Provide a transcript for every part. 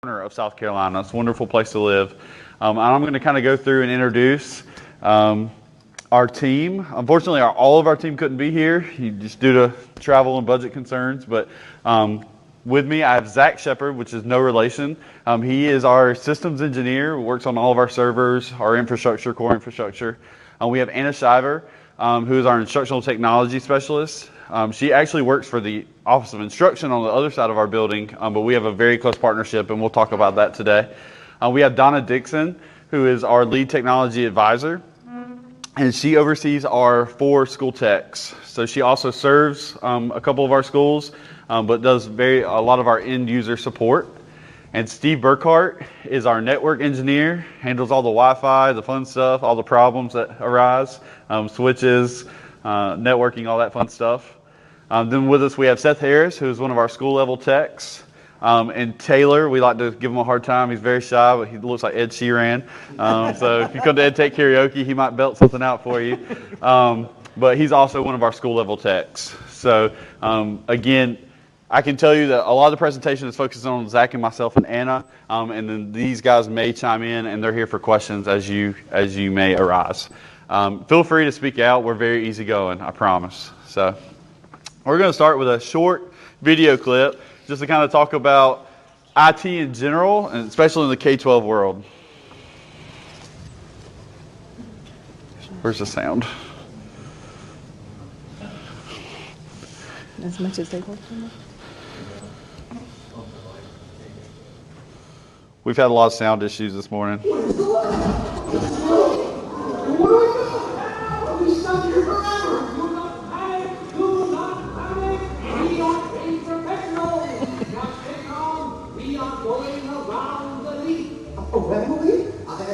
of South Carolina. It's a wonderful place to live. I'm going to kind of go through and introduce our team. Unfortunately, all of our team couldn't be here just due to travel and budget concerns. But with me, I have Zach Shepard, which is no relation. He is our systems engineer, works on all of our servers, our infrastructure, core infrastructure. We have Anna Shiver, who is our instructional technology specialist. She actually works for the Office of Instruction on the other side of our building, but we have a very close partnership, and we'll talk about that today. We have Donna Dixon, who is our lead technology advisor, and she oversees our 4 school techs. So she also serves a couple of our schools, but does a lot of our end user support. And Steve Burkhart is our network engineer, handles all the Wi-Fi, the fun stuff, all the problems that arise, switches, networking, all that fun stuff. Then with us we have Seth Harris, who is one of our school level techs. And Taylor, we like to give him a hard time. He's very shy, but he looks like Ed Sheeran. So if you come to Ed Tech Karaoke, he might belt something out for you. But he's also one of our school level techs. So again, I can tell you that a lot of the presentation is focused on Zach and myself and Anna, and then these guys may chime in, and they're here for questions as you may arise. Feel free to speak out. We're very easygoing, I promise. So we're going to start with a short video clip just to kind of talk about IT in general, and especially in the K-12 world. Where's the sound? As much as they want to. We've had a lot of sound issues this morning.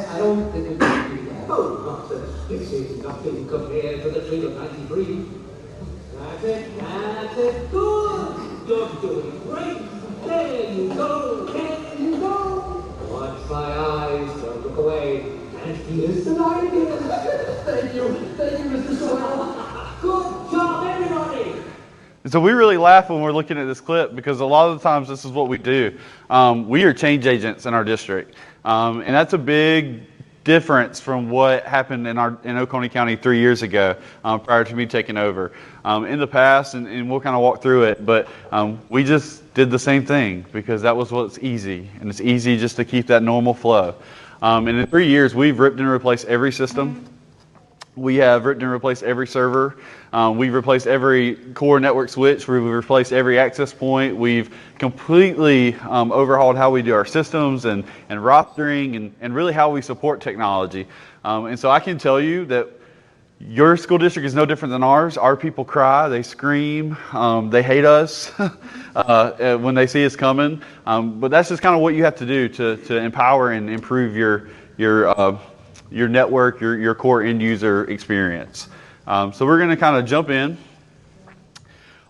I don't think we can do that. Oh, this is nothing compared to the tree of 93. That's it, good. You're doing great. There you go. Watch my eyes, don't look away. And here's the light again. Thank you, Mr. Sawyer. Good job, everybody. So we really laugh when we're looking at this clip because a lot of the times this is what we do. We are change agents in our district. And that's a big difference from what happened in Oconee County 3 years ago, prior to me taking over. In the past, and we'll kind of walk through it, but we just did the same thing because that was what's easy, and it's easy just to keep that normal flow. And in 3 years, we've ripped and replaced every system. We have ripped and replaced every server. We've replaced every core network switch. We've replaced every access point. We've completely overhauled how we do our systems and rostering and really how we support technology. And so I can tell you that your school district is no different than ours. Our people cry, they scream, they hate us when they see us coming. But that's just kind of what you have to do to empower and improve your network, your core end user experience. So we're going to kind of jump in.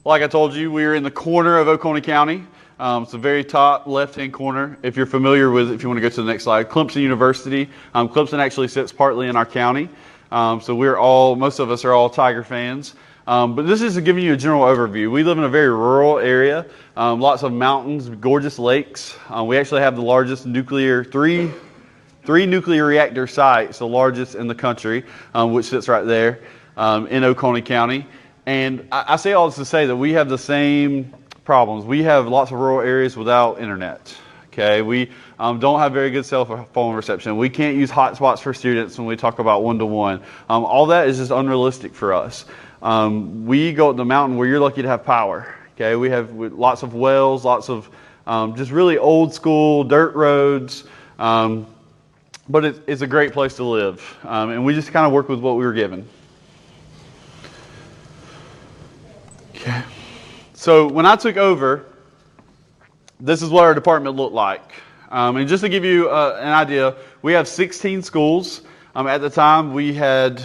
Like I told you, we're in the corner of Oconee County. It's the very top left-hand corner. If you're familiar with, if you want to go to the next slide, Clemson University. Clemson actually sits partly in our county. So most of us are all Tiger fans. But this is giving you a general overview. We live in a very rural area, lots of mountains, gorgeous lakes. We actually have the largest three nuclear reactor sites, the largest in the country, which sits right there in Oconee County. And I say all this to say that we have the same problems. We have lots of rural areas without internet. Okay, we don't have very good cell phone reception. We can't use hotspots for students when we talk about one-to-one. All that is just unrealistic for us. We go up the mountain where you're lucky to have power. Okay, we have lots of wells, lots of just really old school dirt roads. But it's a great place to live, and we just kind of work with what we were given. Okay. So when I took over, this is what our department looked like. And just to give you an idea, we have 16 schools. At the time, we had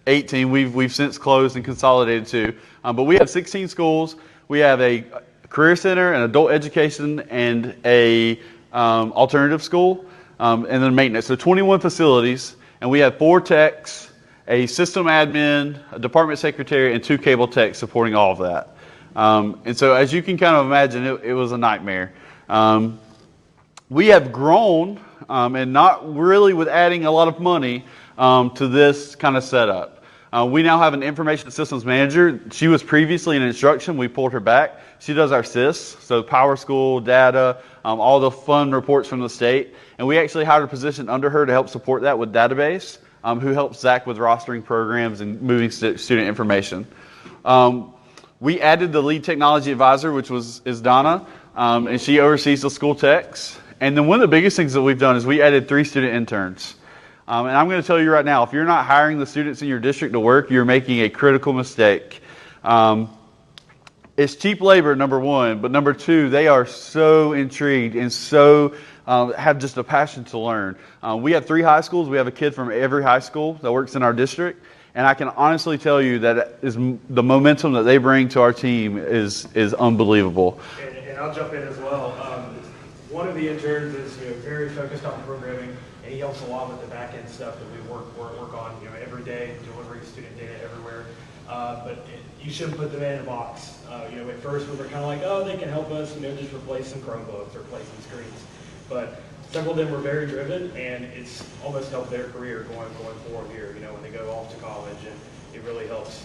18. We've since closed and consolidated 2. But we have 16 schools. We have a career center, an adult education, and a alternative school. And then maintenance. So 21 facilities, and we have 4 techs, a system admin, a department secretary, and 2 cable techs supporting all of that. And so as you can kind of imagine, it was a nightmare. we have grown, and not really with adding a lot of money to this kind of setup. We now have an information systems manager. She was previously in instruction. We pulled her back. She does our SIS, so Power School, data, all the fun reports from the state. And we actually hired a position under her to help support that with database, who helps Zach with rostering programs and moving student information. We added the lead technology advisor, which is Donna, and she oversees the school techs. And then one of the biggest things that we've done is we added 3 student interns. And I'm going to tell you right now, if you're not hiring the students in your district to work, you're making a critical mistake. It's cheap labor, number one, but number two, they are so intrigued and so have just a passion to learn. We have 3 high schools. We have a kid from every high school that works in our district. And I can honestly tell you that the momentum that they bring to our team is unbelievable. And I'll jump in as well. One of the interns is very focused on programming, and he helps a lot with the back end stuff that we work on every day, delivering student data everywhere. But you shouldn't put them in a box. At first we were kind of like, oh, they can help us, just replace some Chromebooks or replace some screens. But several of them were very driven, and it's almost helped their career going forward here. When they go off to college, and it really helps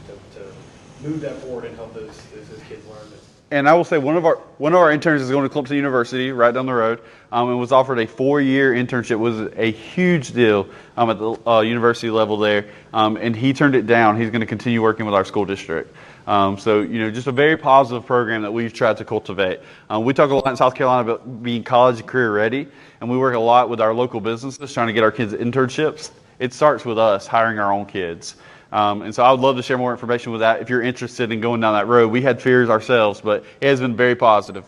to move that forward and help those kids learn this. And I will say one of our interns is going to Clemson University right down the road, and was offered a 4-year internship. It was a huge deal at the university level there, and he turned it down. He's going to continue working with our school district. So just a very positive program that we've tried to cultivate. We talk a lot in South Carolina about being college and career ready, and we work a lot with our local businesses trying to get our kids internships. It starts with us hiring our own kids. And so I would love to share more information with that if you're interested in going down that road. We had fears ourselves, but it has been very positive.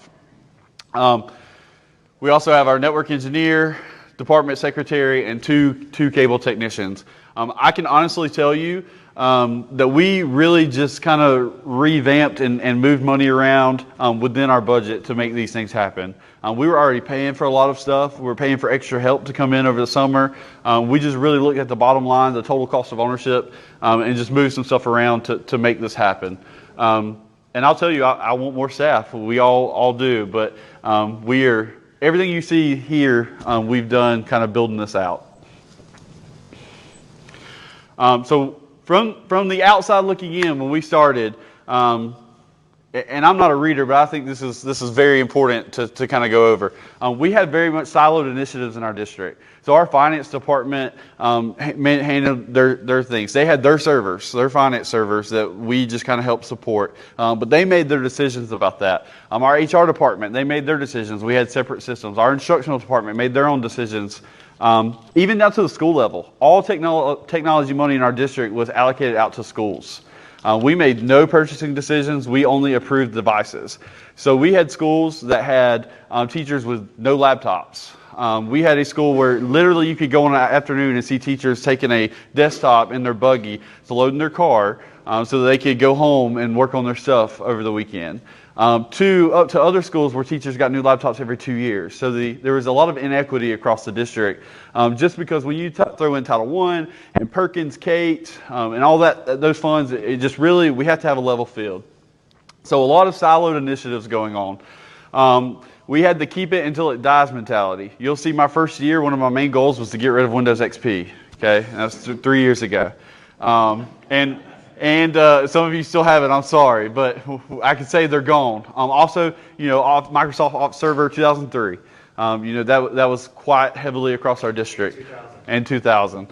We also have our network engineer, department secretary, and two cable technicians. I can honestly tell you that we really just kind of revamped and moved money around within our budget to make these things happen. We were already paying for a lot of stuff. We were paying for extra help to come in over the summer. We just really looked at the bottom line, the total cost of ownership, and just moved some stuff around to make this happen. And I'll tell you, I want more staff. We all do, but everything you see here, we've done kind of building this out. So from the outside looking in, when we started, and I'm not a reader, but I think this is very important to kind of go over. We had very much siloed initiatives in our district. So our finance department handled their things. They had their servers, their finance servers that we just kind of helped support. But they made their decisions about that. Our HR department, they made their decisions. We had separate systems. Our instructional department made their own decisions. Even down to the school level. All technology money in our district was allocated out to schools. We made no purchasing decisions. We only approved devices. So we had schools that had teachers with no laptops. We had a school where literally you could go in the afternoon and see teachers taking a desktop in their buggy to load in their car so that they could go home and work on their stuff over the weekend. Up to other schools where teachers got new laptops every 2 years. So there was a lot of inequity across the district, just because when you throw in Title I and Perkins, Kate, and all those funds, it just really, we have to have a level field. So a lot of siloed initiatives going on. We had the keep it until it dies mentality. You'll see my first year, one of my main goals was to get rid of Windows XP. Okay, that's 3 years ago. And some of you still have it, I'm sorry, but I can say they're gone. Also, Microsoft Office Server 2003. That was quite heavily across our district. 2000. And 2000.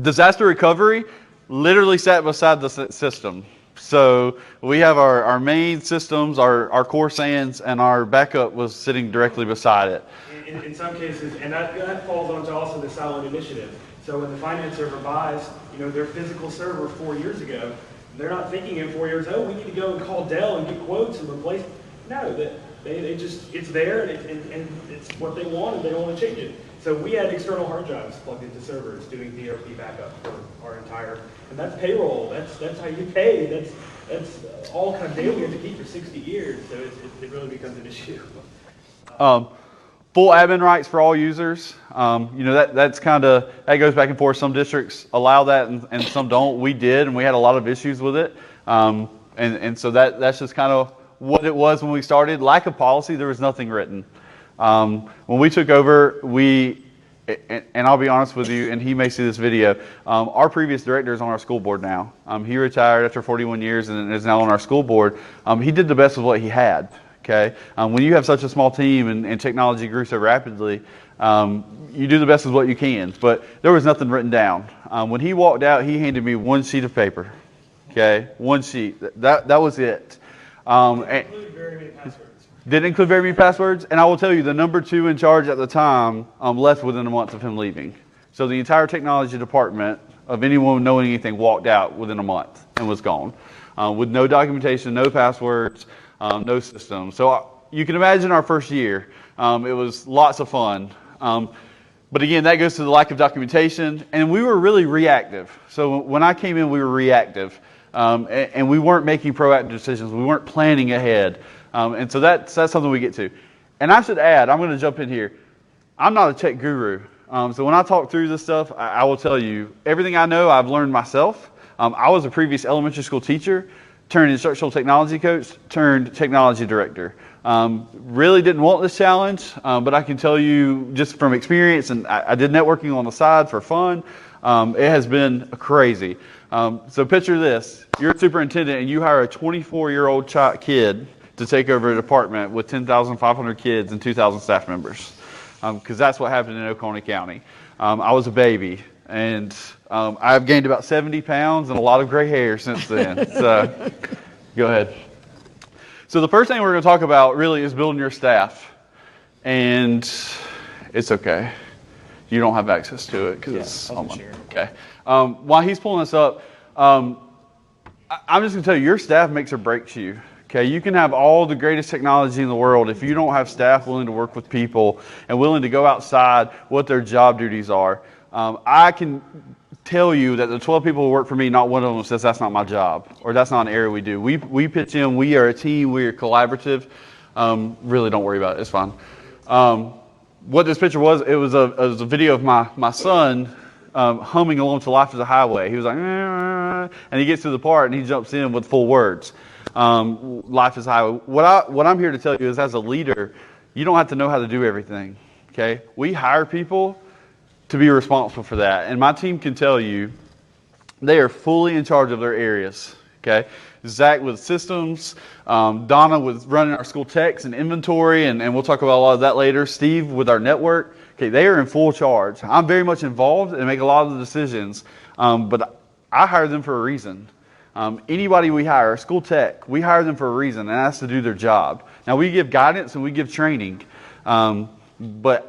Disaster recovery literally sat beside the system. So we have our main systems, our core SANs, and our backup was sitting directly beside it. In some cases, and that falls onto also the silent initiative. So when the finance server buys, their physical server 4 years ago, they're not thinking in 4 years, we need to go and call Dell and get quotes and replace. No, they just, it's there and it's what they want and they don't want to change it. So we had external hard drives plugged into servers doing DLP backup for our entire, and that's payroll. That's how you pay. That's all kind of data we have to keep for 60 years. So it really becomes an issue. Full admin rights for all users. That's that goes back and forth. Some districts allow that and some don't. We did, and we had a lot of issues with it. And so that's just kind of what it was when we started. Lack of policy, there was nothing written. When we took over, and I'll be honest with you, and he may see this video, our previous director is on our school board now. He retired after 41 years and is now on our school board. He did the best with what he had, okay? When you have such a small team and technology grew so rapidly, you do the best with what you can. But there was nothing written down. When he walked out, he handed me one sheet of paper, okay? One sheet. That was it. Didn't include very many passwords, and I will tell you, the number 2 in charge at the time left within a month of him leaving. So the entire technology department of anyone knowing anything walked out within a month and was gone, with no documentation, no passwords, no system. So you can imagine our first year. It was lots of fun. But again, that goes to the lack of documentation, and we were really reactive. So when I came in, we were reactive, and we weren't making proactive decisions. We weren't planning ahead. And so that's something we get to. And I should add, I'm going to jump in here. I'm not a tech guru. So when I talk through this stuff, I will tell you, everything I know, I've learned myself. I was a previous elementary school teacher, turned instructional technology coach, turned technology director. Really didn't want this challenge, but I can tell you just from experience, and I did networking on the side for fun. It has been crazy. So picture this. You're a superintendent and you hire a 24-year-old kid to take over a department with 10,500 kids and 2,000 staff members, because that's what happened in Oconee County. I was a baby, and I've gained about 70 pounds and a lot of gray hair since then. So go ahead. So the first thing we're going to talk about really is building your staff, and it's okay. You don't have access to it because it's online. Okay. While he's pulling this up, I'm just going to tell you, your staff makes or breaks you. Okay, you can have all the greatest technology in the world if you don't have staff willing to work with people and willing to go outside what their job duties are. I can tell you that the 12 people who work for me, not one of them says that's not my job or that's not an area we do. We pitch in. We are a team. We are collaborative. Really, don't worry about it. It's fine. What this picture was, it was a video of my son humming along to "Life is a Highway." He was like, and he gets to the part and he jumps in with full words. Life is a highway. What I'm here to tell you is, as a leader, you don't have to know how to do everything. Okay, we hire people to be responsible for that, and my team can tell you they are fully in charge of their areas. Okay, Zach with systems, Donna with running our school techs and inventory, and we'll talk about a lot of that later. Steve with our network. Okay, they are in full charge. I'm very much involved and make a lot of the decisions, but I hire them for a reason. Anybody we hire, school tech, we hire them for a reason, and that's to do their job. Now, we give guidance and we give training, but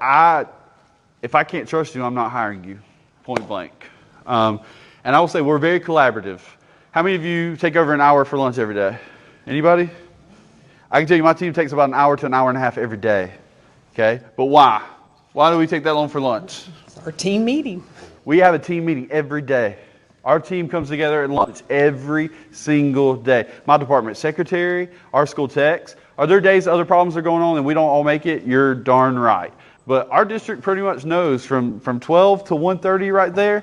if I can't trust you, I'm not hiring you, point blank. And I will say we're very collaborative. How many of you take over an hour for lunch every day? Anybody? I can tell you my team takes about an hour to an hour and a half every day. Okay, but why? Why do we take that long for lunch? It's our team meeting. We have a team meeting every day. Our team comes together at lunch every single day. My department secretary, our school techs. Are there days other problems are going on and we don't all make it? You're darn right. But our district pretty much knows from 12 to 1:30 right there.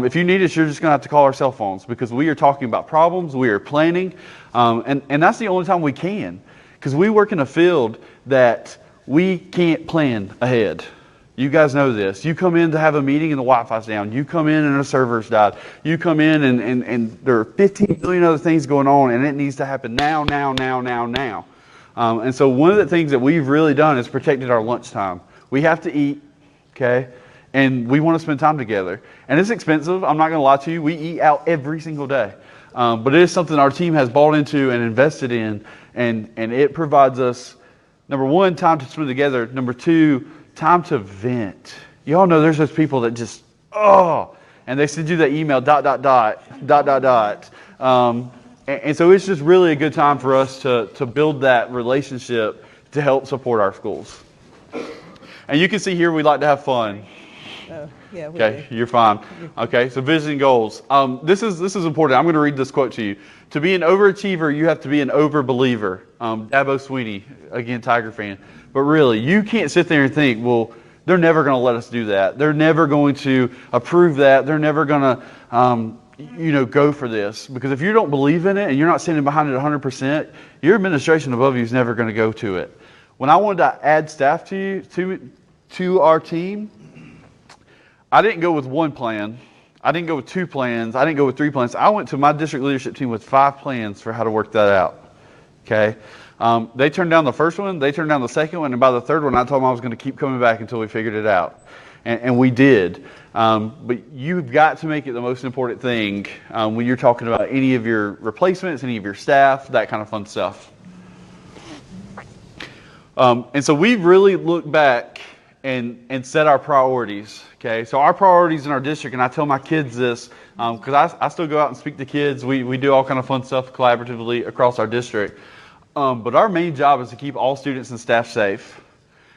If you need us, you're just going to have to call our cell phones, because we are talking about problems, we are planning, and that's the only time we can, because we work in a field that we can't plan ahead. You guys know this. You come in to have a meeting and the Wi-Fi's down. You come in and a server's died. You come in and there are 15 billion other things going on, and it needs to happen now. And so one of the things that we've really done is protected our lunchtime. We have to eat, okay? And we want to spend time together. And it's expensive. I'm not going to lie to you. We eat out every single day. But it is something our team has bought into and invested in. And it provides us, number one, time to spend together. Number two, time to vent. You all know there's those people that just, and they send you that email, ... And so it's just really a good time for us to build that relationship to help support our schools. And you can see here we like to have fun. Yeah, we Okay, do. you're fine. Okay, so vision and goals. This is important. I'm going to read this quote to you. To be an overachiever, you have to be an overbeliever. Dabo Sweeney, again, Tiger fan. But really, you can't sit there and think, well, they're never going to let us do that. They're never going to approve that. They're never going to, go for this. Because if you don't believe in it and you're not standing behind it 100%, your administration above you is never going to go to it. When I wanted to add staff to our team, I didn't go with one plan. I didn't go with 2 plans. I didn't go with 3 plans. I went to my district leadership team with 5 plans for how to work that out. Okay? They turned down the first one. They turned down the second one. And by the third one, I told them I was going to keep coming back until we figured it out. And we did. But you've got to make it the most important thing when you're talking about any of your replacements, any of your staff, that kind of fun stuff. And so we really look back and set our priorities. Okay, so our priorities in our district, and I tell my kids this because I still go out and speak to kids. We do all kind of fun stuff collaboratively across our district. But our main job is to keep all students and staff safe.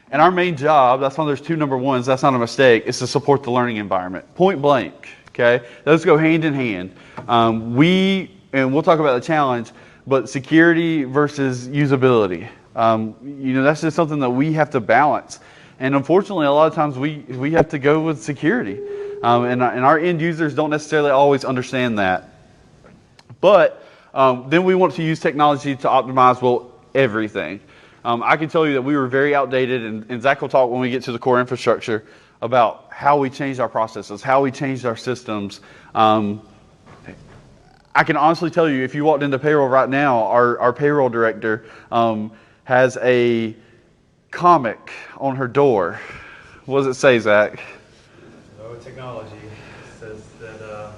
And our main job, that's why there's 2 number ones, that's not a mistake, is to support the learning environment. Point blank. Okay, those go hand in hand. And we'll talk about the challenge, but security versus usability. That's just something that we have to balance. And unfortunately, a lot of times we have to go with security. And our end users don't necessarily always understand that. But then we want to use technology to optimize, everything. I can tell you that we were very outdated, and Zach will talk when we get to the core infrastructure about how we changed our processes, how we changed our systems. I can honestly tell you, if you walked into payroll right now, our payroll director has a comic on her door. What does it say, Zach? Oh, technology says that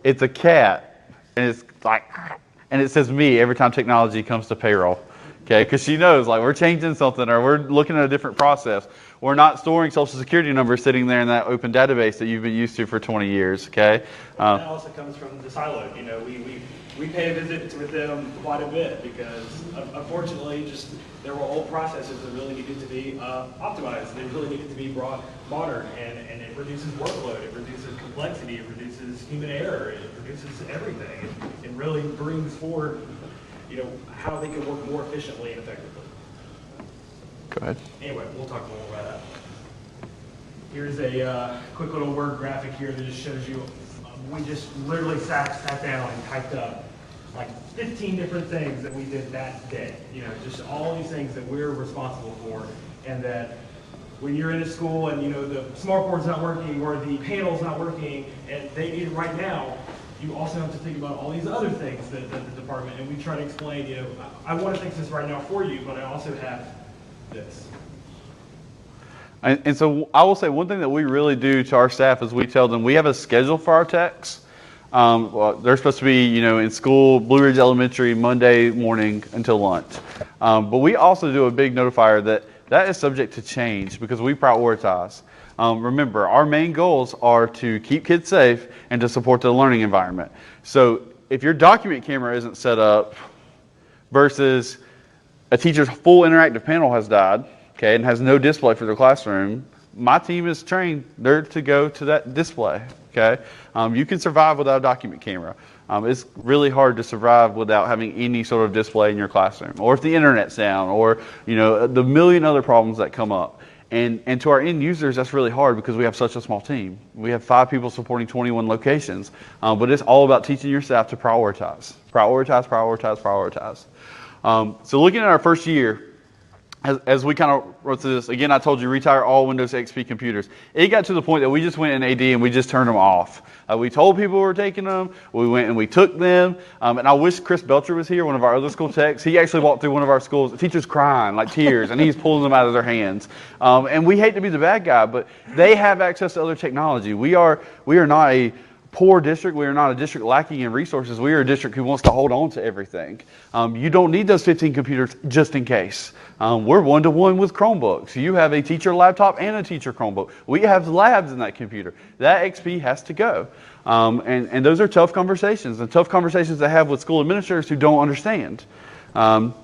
it's a cat, and it's like, and it says me every time technology comes to payroll. Okay, because she knows like we're changing something or we're looking at a different process. We're not storing social security numbers sitting there in that open database that you've been used to for 20 years. Okay. That also comes from the silo. We pay a visit with them quite a bit because unfortunately just there were old processes that really needed to be optimized. They really needed to be brought modern, and it reduces workload, it reduces complexity, it reduces human error, it reduces everything. It really brings forward how they can work more efficiently and effectively. Go ahead. Anyway, we'll talk more about that. Here's a quick little word graphic here that just shows you. We just literally sat down and typed up like 15 different things that we did that day. Just all these things that we're responsible for, and that when you're in a school and the smartboard's not working or the panel's not working and they need it right now, you also have to think about all these other things that the department, and we try to explain, I want to fix this right now for you, but I also have this. And so I will say one thing that we really do to our staff is we tell them we have a schedule for our techs. They're supposed to be, in school, Blue Ridge Elementary, Monday morning until lunch. But we also do a big notifier that is subject to change because we prioritize. Remember, our main goals are to keep kids safe and to support the learning environment. So if your document camera isn't set up versus a teacher's full interactive panel has died, okay, and has no display for their classroom, my team is trained there to go to that display. Okay, you can survive without a document camera. It's really hard to survive without having any sort of display in your classroom, or if the internet's down, or the million other problems that come up. And to our end users, that's really hard because we have such a small team. We have 5 people supporting 21 locations, but it's all about teaching your staff to prioritize. So looking at our first year, as we kind of wrote through this, again, I told you retire all Windows XP computers. It got to the point that we just went in AD and we just turned them off. We told people we were taking them. We went and we took them. And I wish Chris Belcher was here, one of our other school techs. He actually walked through one of our schools. The teacher's crying, like tears, and he's pulling them out of their hands. And we hate to be the bad guy, but they have access to other technology. We are not a poor district. We are not a district lacking in resources. We are a district who wants to hold on to everything. You don't need those 15 computers just in case. We're one-to-one with Chromebooks. You have a teacher laptop and a teacher Chromebook. We have labs in that computer. That XP has to go. And those are tough conversations, and tough conversations to have with school administrators who don't understand. Then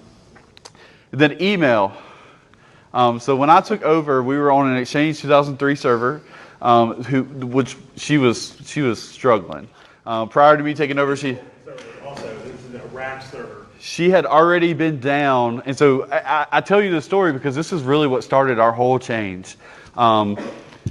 email. So when I took over, we were on an Exchange 2003 server. Which she was struggling. Prior to me taking over, this is a rack server. She had already been down, and so I tell you the story because this is really what started our whole change.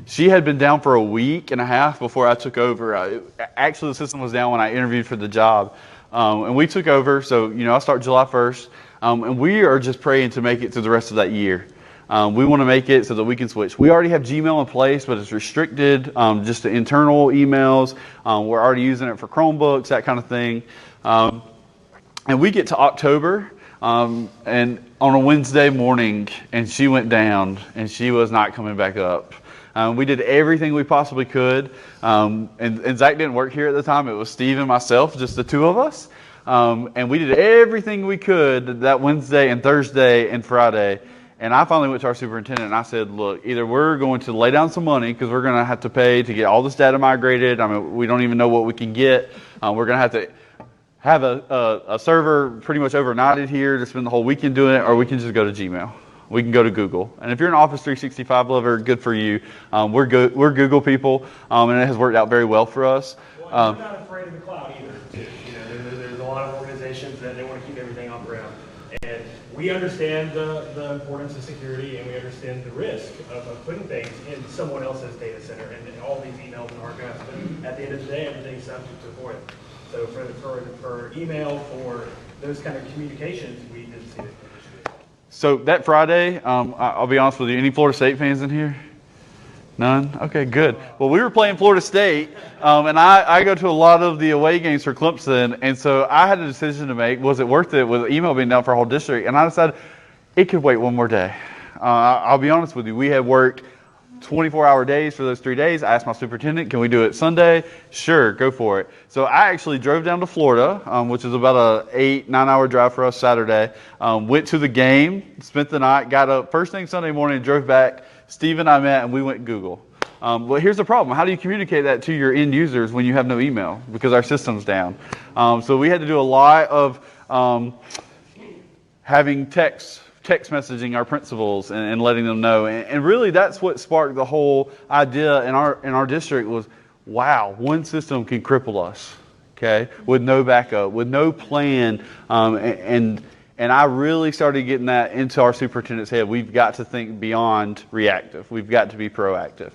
She had been down for a week and a half before I took over. Actually, the system was down when I interviewed for the job, and we took over. So I start July 1st. And we are just praying to make it through the rest of that year. We want to make it so that we can switch. We already have Gmail in place, but it's restricted just to internal emails. We're already using it for Chromebooks, that kind of thing. And we get to October, and on a Wednesday morning, and she went down, and she was not coming back up. We did everything we possibly could, and Zach didn't work here at the time. It was Steve and myself, just the two of us. And we did everything we could that Wednesday and Thursday and Friday. And I finally went to our superintendent and I said, look, either we're going to lay down some money because we're going to have to pay to get all this data migrated. I mean, we don't even know what we can get. We're going to have a server pretty much overnighted here to spend the whole weekend doing it, or we can just go to Gmail. We can go to Google. And if you're an Office 365 lover, good for you. We're Google people, and it has worked out very well for us. Well, we're not afraid of the cloud either. Too. There's a lot of organizations that they want to keep everything on-prem. And we understand the importance of security, and we understand the risk of putting things in someone else's data center and all these emails and archives. But at the end of the day, everything's subject to FOIA. So for email, for those kind of communications, we didn't see it. So that Friday, I'll be honest with you, any Florida State fans in here? None? Okay, good. Well, we were playing Florida State, and I go to a lot of the away games for Clemson, and so I had a decision to make. Was it worth it with email being down for our whole district? And I decided it could wait one more day. I'll be honest with you. We had worked 24-hour days for those 3 days. I asked my superintendent, can we do it Sunday? Sure, go for it. So I actually drove down to Florida, which is about a 8-9 hour drive for us Saturday, went to the game, spent the night, got up first thing Sunday morning, drove back. Steve and I met, and we went Google. Well, here's the problem. How do you communicate that to your end users when you have no email? Because our system's down. So we had to do a lot of having text messaging our principals and letting them know. And really that's what sparked the whole idea in our district was, wow, one system can cripple us, okay, with no backup, with no plan. And I really started getting that into our superintendent's head. We've got to think beyond reactive. We've got to be proactive.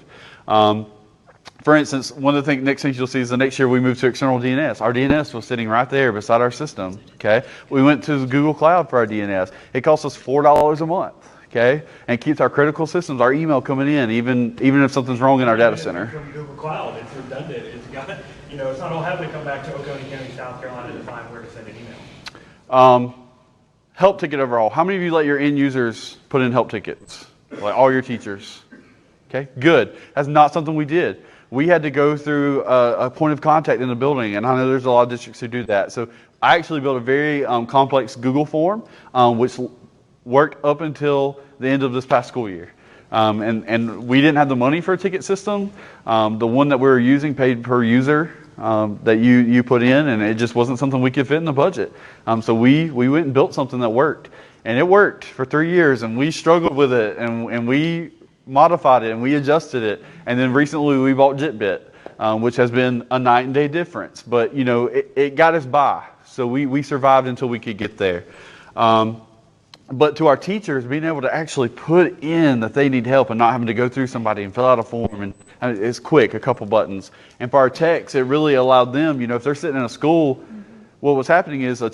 For instance, one of the next things you'll see is the next year we moved to external DNS. Our DNS was sitting right there beside our system. Okay, we went to the Google Cloud for our DNS. It costs us $4 a month. Okay, and keeps our critical systems, our email coming in, even if something's wrong in our data center. From Google Cloud, it's redundant. It's got, it's not all having to come back to Oconee County, South Carolina to find where to send an email. Help ticket overall. How many of you let your end users put in help tickets? Like all your teachers? Okay, good. That's not something we did. We had to go through a point of contact in the building, and I know there's a lot of districts who do that. So I actually built a very complex Google form, which worked up until the end of this past school year. And we didn't have the money for a ticket system. The one that we were using paid per user that you put in, and it just wasn't something we could fit in the budget. So we went and built something that worked. And it worked for 3 years, and we struggled with it, and we modified it and we adjusted it, and then recently we bought JitBit, which has been a night and day difference, but it got us by, so we survived until we could get there. But to our teachers, being able to actually put in that they need help and not having to go through somebody and fill out a form, and it's quick, a couple buttons. And for our techs, it really allowed them, if they're sitting in a school, what was happening is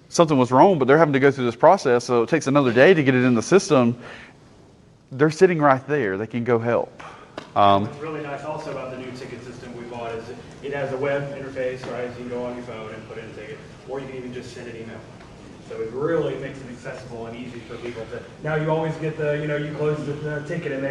something was wrong, but they're having to go through this process, so it takes another day to get it in the system. They're sitting right there. They can go help. What's really nice also about the new ticket system we bought is it has a web interface, right? So you can go on your phone and put in a ticket, or you can even just send an email. So it really makes it accessible and easy for people to. Now you always get you close the ticket and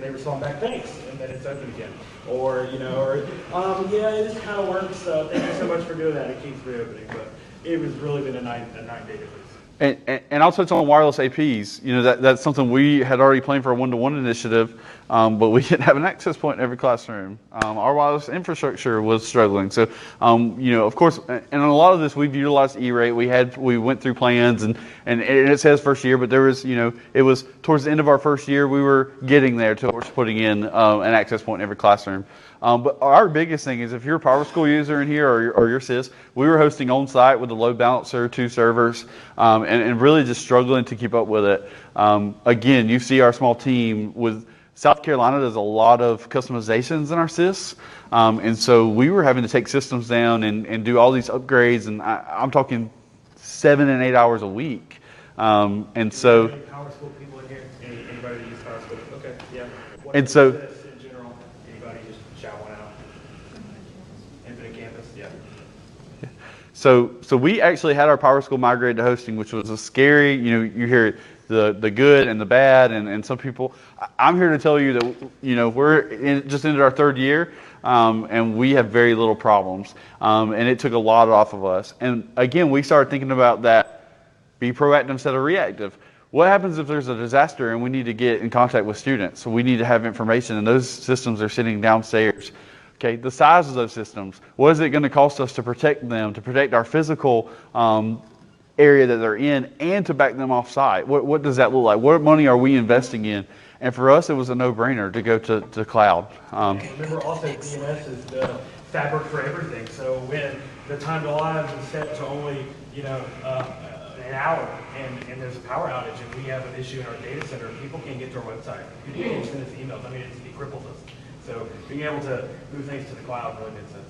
they respond back, thanks, and then it's open again. Or yeah, it just kind of works. So thank you so much for doing that. It keeps reopening, but it was really been a 9-day difference. And I'll touch on wireless APs. That's something we had already planned for a one-to-one initiative, but we didn't have an access point in every classroom. Our wireless infrastructure was struggling. So, of course, and a lot of this we've utilized E-rate. We went through plans, and it says first year, but there was, it was towards the end of our first year we were getting there towards putting in an access point in every classroom. But our biggest thing is if you're a Power School user in here or your SIS, we were hosting on site with a load balancer, 2 servers, and really just struggling to keep up with it. Again, you see our small team with South Carolina does a lot of customizations in our SIS. And so we were having to take systems down and do all these upgrades, and I'm talking 7 and 8 hours a week. And so, Any Power School people in here? Anybody that uses Power School? Okay, yeah. What And is so- this in general? Anybody just shout one out? Infinite Campus, yeah. so we actually had our Power School migrate to hosting, which was a scary, you hear the good and the bad, and some people. I'm here to tell you that, we're just into our third year, and we have very little problems, and it took a lot off of us. And again, we started thinking about that. Be proactive instead of reactive. What happens if there's a disaster and we need to get in contact with students? So we need to have information, and those systems are sitting downstairs. Okay, the size of those systems. What is it going to cost us to protect them, to protect our physical area that they're in, and to back them off site? What does that look like? What money are we investing in? And for us, it was a no-brainer to go to cloud. Remember also DNS is the fabric for everything. So when the time to live is set to only, an hour and there's a power outage and we have an issue in our data center, people can't get to our website. People can't send us emails. It cripples us. So being able to move things to the cloud really made sense.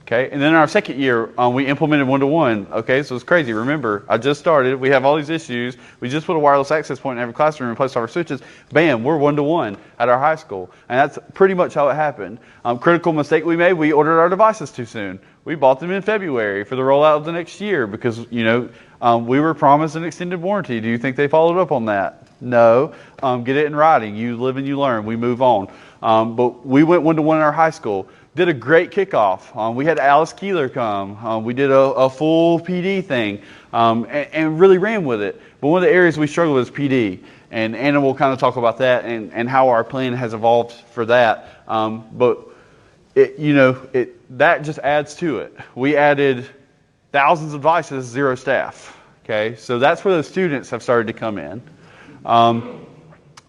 Okay, and then in our second year, we implemented one-to-one. Okay, so it's crazy. Remember, I just started. We have all these issues. We just put a wireless access point in every classroom and replaced all our switches. Bam, we're one-to-one at our high school. And that's pretty much how it happened. Critical mistake we made, we ordered our devices too soon. We bought them in February for the rollout of the next year because, we were promised an extended warranty. Do you think they followed up on that? No. Get it in writing. You live and you learn. We move on. But we went one-to-one in our high school. Did a great kickoff. We had Alice Keeler come. We did a full PD thing and really ran with it. But one of the areas we struggled with is PD. And Anna will kind of talk about that and how our plan has evolved for that. But that just adds to it. We added thousands of devices, 0 staff. Okay, so that's where the students have started to come in.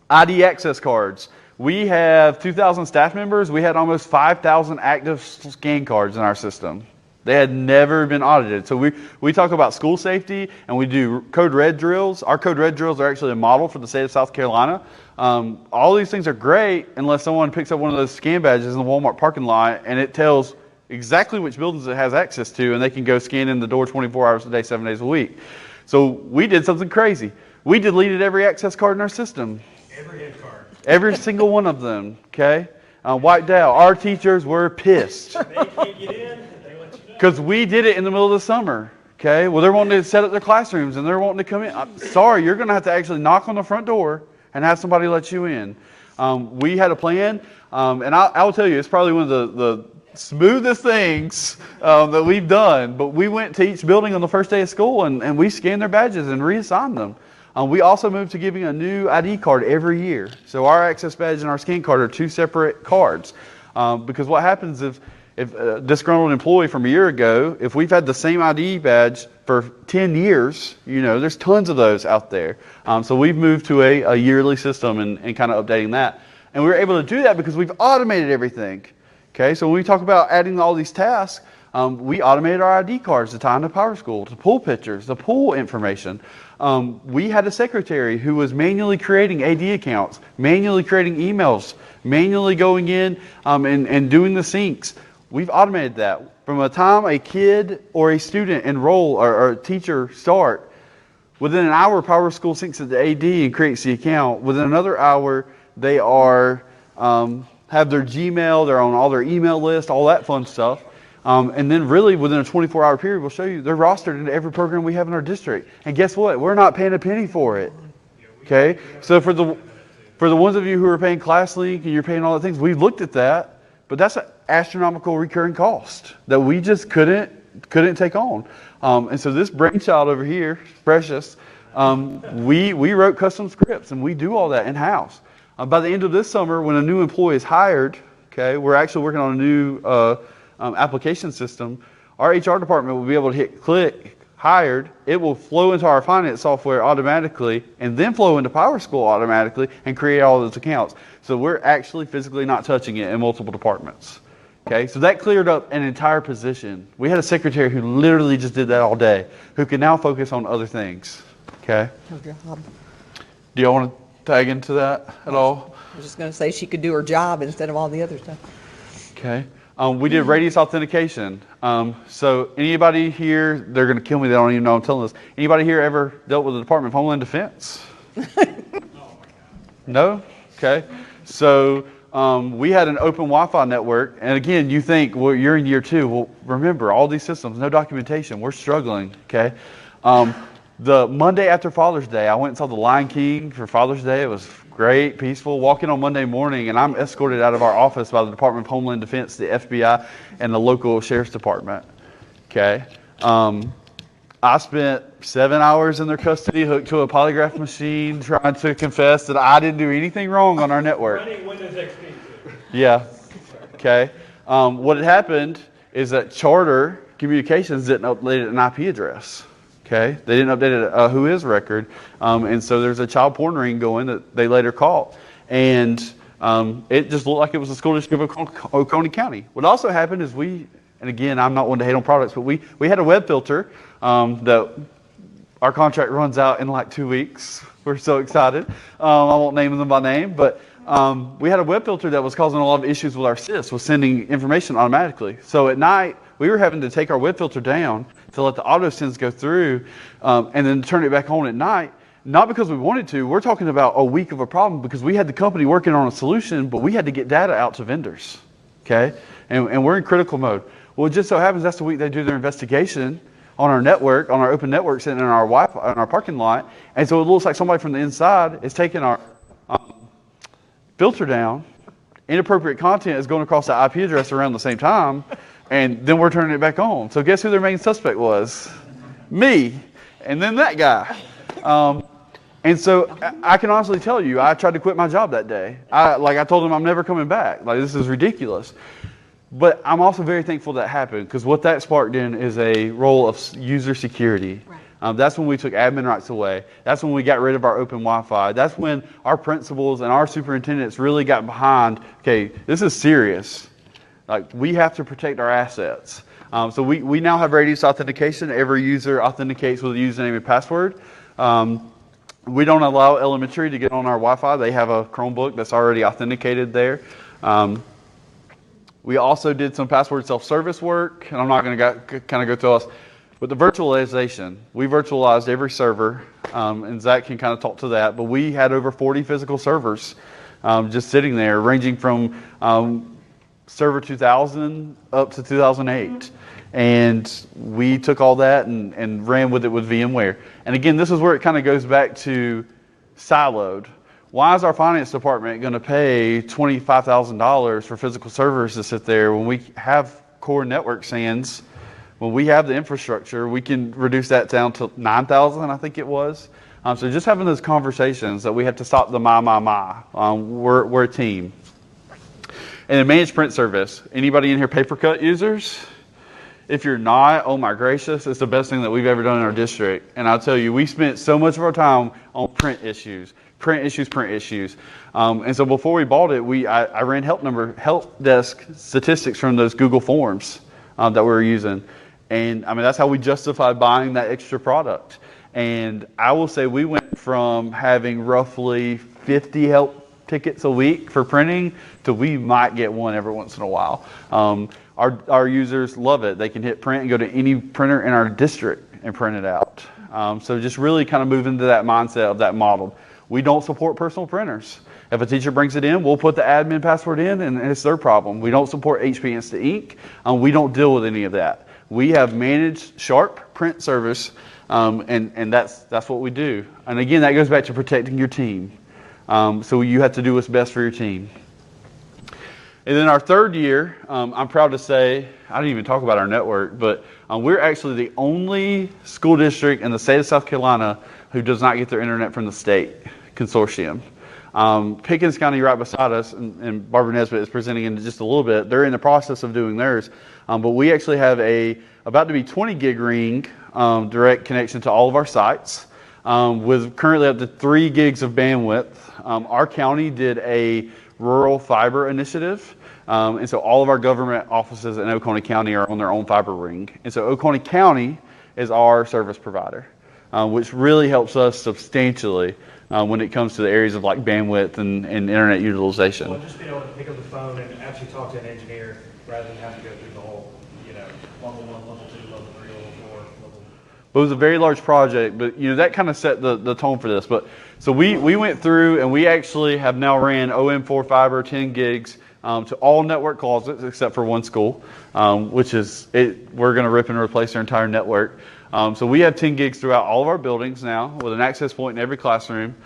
ID access cards. We have 2,000 staff members. We had almost 5,000 active scan cards in our system. They had never been audited. So we talk about school safety and we do code red drills. Our code red drills are actually a model for the state of South Carolina. All these things are great unless someone picks up one of those scan badges in the Walmart parking lot and it tells exactly which buildings it has access to, and they can go scan in the door 24 hours a day, 7 days a week. So we did something crazy. We deleted every access card in our system. Every head card. Every single one of them, okay? Wiped out. Our teachers were pissed. They can't get in, they let you know. Because we did it in the middle of the summer, okay? Well, they're wanting to set up their classrooms, and they're wanting to come in. I'm sorry, you're going to have to actually knock on the front door and have somebody let you in. We had a plan, and I will tell you, it's probably one of the smoothest things that we've done. But we went to each building on the first day of school, and we scanned their badges and reassigned them. We also moved to giving a new ID card every year. So our access badge and our scan card are 2 separate cards. Because what happens if a disgruntled employee from a year ago, if we've had the same ID badge for 10 years, there's tons of those out there. So we've moved to a yearly system and kind of updating that. And we were able to do that because we've automated everything. Okay, so when we talk about adding all these tasks, we automated our ID cards to tie into Power School, to pull pictures, to pull information. We had a secretary who was manually creating AD accounts, manually creating emails, manually going in and doing the syncs. We've automated that. From the time a kid or a student enroll or a teacher start, within an hour, Power School syncs to the AD and creates the account. Within another hour, they are have their Gmail, they're on all their email list, all that fun stuff. And then really within a 24-hour period, we'll show you they're rostered into every program we have in our district. And guess what? We're not paying a penny for it. Okay? So for the ones of you who are paying ClassLink and you're paying all the things, we've looked at that, but that's an astronomical recurring cost that we just couldn't take on. And so this brainchild over here, Precious, we wrote custom scripts and we do all that in-house. By the end of this summer, when a new employee is hired, okay, we're actually working on a new application system. Our HR department will be able to hit click, hired. It will flow into our finance software automatically and then flow into Power School automatically and create all those accounts. So we're actually physically not touching it in multiple departments. Okay, so that cleared up an entire position. We had a secretary who literally just did that all day, who can now focus on other things. Okay. Her job. Do y'all want to tag into that at all? I was just going to say she could do her job instead of all the other stuff. Okay. We did radius authentication. So anybody here, they're going to kill me, they don't even know I'm telling this. Anybody here ever dealt with the Department of Homeland Defense? No? Okay. So we had an open Wi-Fi network. And again, you think, well, you're in year 2. Well, remember, all these systems, no documentation. We're struggling, okay? The Monday after Father's Day, I went and saw The Lion King for Father's Day. It was great, peaceful. Walking on Monday morning, and I'm escorted out of our office by the Department of Homeland Defense, the FBI, and the local sheriff's department. Okay. I spent 7 hours in their custody, hooked to a polygraph machine, trying to confess that I didn't do anything wrong on our network. Running Windows XP. Yeah. Okay. What had happened is that Charter Communications didn't update an IP address. Okay, they didn't update a who is record, and so there's a child porn ring going that they later caught, and it just looked like it was the school district of Oconee County. What also happened is and again, I'm not one to hate on products, but we had a web filter that our contract runs out in like 2 weeks. We're so excited. I won't name them by name, but we had a web filter that was causing a lot of issues with our SIS, was sending information automatically. So at night, we were having to take our web filter down to let the auto sends go through, and then turn it back on at night. Not because we wanted to. We're talking about a week of a problem because we had the company working on a solution, but we had to get data out to vendors. Okay, and we're in critical mode. Well, it just so happens that's the week they do their investigation on our network, on our open network, sitting in our Wi-Fi, in our parking lot, and so it looks like somebody from the inside is taking our filter down. Inappropriate content is going across the IP address around the same time. And then we're turning it back on. So guess who their main suspect was? Me. And then that guy. And so I can honestly tell you, I tried to quit my job that day. I told them I'm never coming back. Like, this is ridiculous. But I'm also very thankful that happened, because what that sparked in is a role of user security. Right. That's when we took admin rights away. That's when we got rid of our open Wi-Fi. That's when our principals and our superintendents really got behind, okay, this is serious. Like, we have to protect our assets. So we now have radius authentication. Every user authenticates with a username and password. We don't allow elementary to get on our Wi-Fi. They have a Chromebook that's already authenticated there. We also did some password self-service work, and I'm not going to kind of go through us. But the virtualization, we virtualized every server, and Zach can kind of talk to that. But we had over 40 physical servers just sitting there, ranging from Server 2000 up to 2008. And we took all that and ran with it with VMware. And again, this is where it kind of goes back to siloed. Why is our finance department going to pay $25,000 for physical servers to sit there when we have core network SANs? When we have the infrastructure, we can reduce that down to $9,000, I think it was. So just having those conversations that we have to stop the my. We're a team. And then managed print service. Anybody in here paper cut users? If you're not, oh my gracious, it's the best thing that we've ever done in our district. And I'll tell you, we spent so much of our time on print issues. And so before we bought it, I ran help desk statistics from those Google Forms that we were using. And I mean, that's how we justified buying that extra product. And I will say we went from having roughly 50 help tickets a week for printing to we might get one every once in a while. Our users love it. They can hit print and go to any printer in our district and print it out. So just really kind of move into that mindset of that model. We don't support personal printers. If a teacher brings it in, we'll put the admin password in and it's their problem. We don't support HP Instant Ink. We don't deal with any of that. We have managed Sharp print service, and that's what we do. And again, that goes back to protecting your team. So you have to do what's best for your team. And then our third year, I'm proud to say, I didn't even talk about our network, but we're actually the only school district in the state of South Carolina who does not get their internet from the state consortium. Pickens County right beside us, and Barbara Nesbitt is presenting in just a little bit, they're in the process of doing theirs. But we actually have about to be 20 gig ring direct connection to all of our sites, with currently up to 3 gigs of bandwidth. Our county did a rural fiber initiative, and so all of our government offices in Oconee County are on their own fiber ring. And so Oconee County is our service provider, which really helps us substantially when it comes to the areas of like bandwidth and internet utilization. Well, just being able to pick up the phone and actually talk to an engineer rather than having to go through the whole, level 1, level 2, level 3, level 4, level. It was a very large project, but that kind of set the tone for this. But so we went through and we actually have now ran OM4 fiber 10 gigs to all network closets except for one school, which is we're going to rip and replace their entire network. So we have 10 gigs throughout all of our buildings now with an access point in every classroom.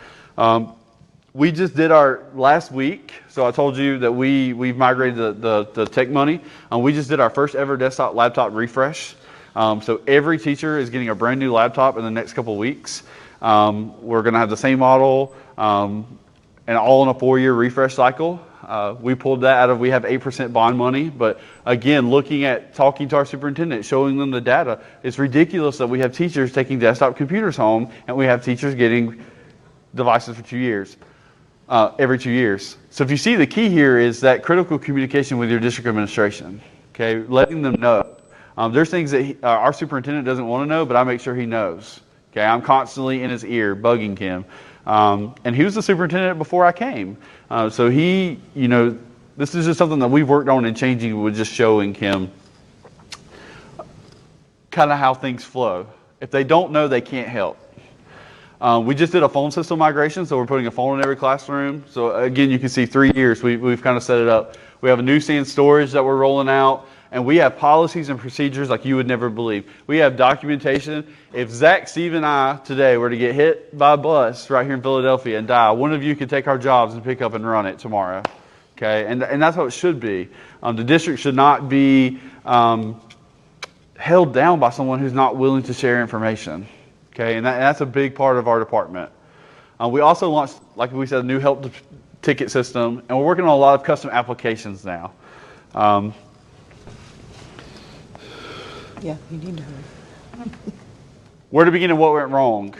We just did our last week, so I told you that we've migrated the tech money. We just did our first ever desktop laptop refresh. So every teacher is getting a brand new laptop in the next couple of weeks. We're going to have the same model and all in a 4-year refresh cycle. We pulled that out of, we have 8% bond money, but again, talking to our superintendent, showing them the data, it's ridiculous that we have teachers taking desktop computers home and we have teachers getting devices for 2 years. Every 2 years. So if you see, the key here is that critical communication with your district administration, okay, letting them know. There's things that our superintendent doesn't want to know, but I make sure he knows. Okay, I'm constantly in his ear, bugging him. And he was the superintendent before I came. So he, this is just something that we've worked on and changing with just showing him kind of how things flow. If they don't know, they can't help. We just did a phone system migration, so we're putting a phone in every classroom. So again, you can see 3 years, we've kind of set it up. We have a new SAN storage that we're rolling out, and we have policies and procedures like you would never believe. We have documentation. If Zach, Steve, and I today were to get hit by a bus right here in Philadelphia and die, one of you could take our jobs and pick up and run it tomorrow. Okay, and that's how it should be. The district should not be held down by someone who's not willing to share information. Okay, and that's a big part of our department. We also launched, like we said, a new help ticket system, and we're working on a lot of custom applications now. Yeah, you need to hurry. Where to begin and what went wrong?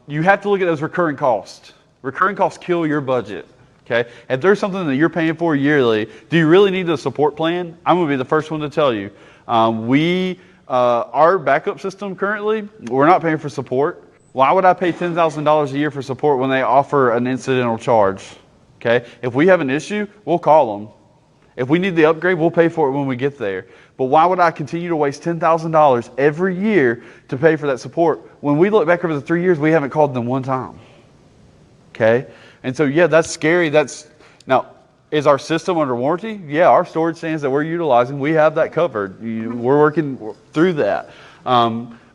You have to look at those recurring costs. Recurring costs kill your budget. Okay, if there's something that you're paying for yearly, do you really need a support plan? I'm going to be the first one to tell you. Our backup system currently, we're not paying for support. Why would I pay $10,000 a year for support when they offer an incidental charge? Okay, if we have an issue, we'll call them. If we need the upgrade, we'll pay for it when we get there. But why would I continue to waste $10,000 every year to pay for that support when we look back over the 3 years, we haven't called them one time? Okay, and so yeah, that's scary. Now, is our system under warranty? Yeah, our storage stands that we're utilizing, we have that covered. We're working through that.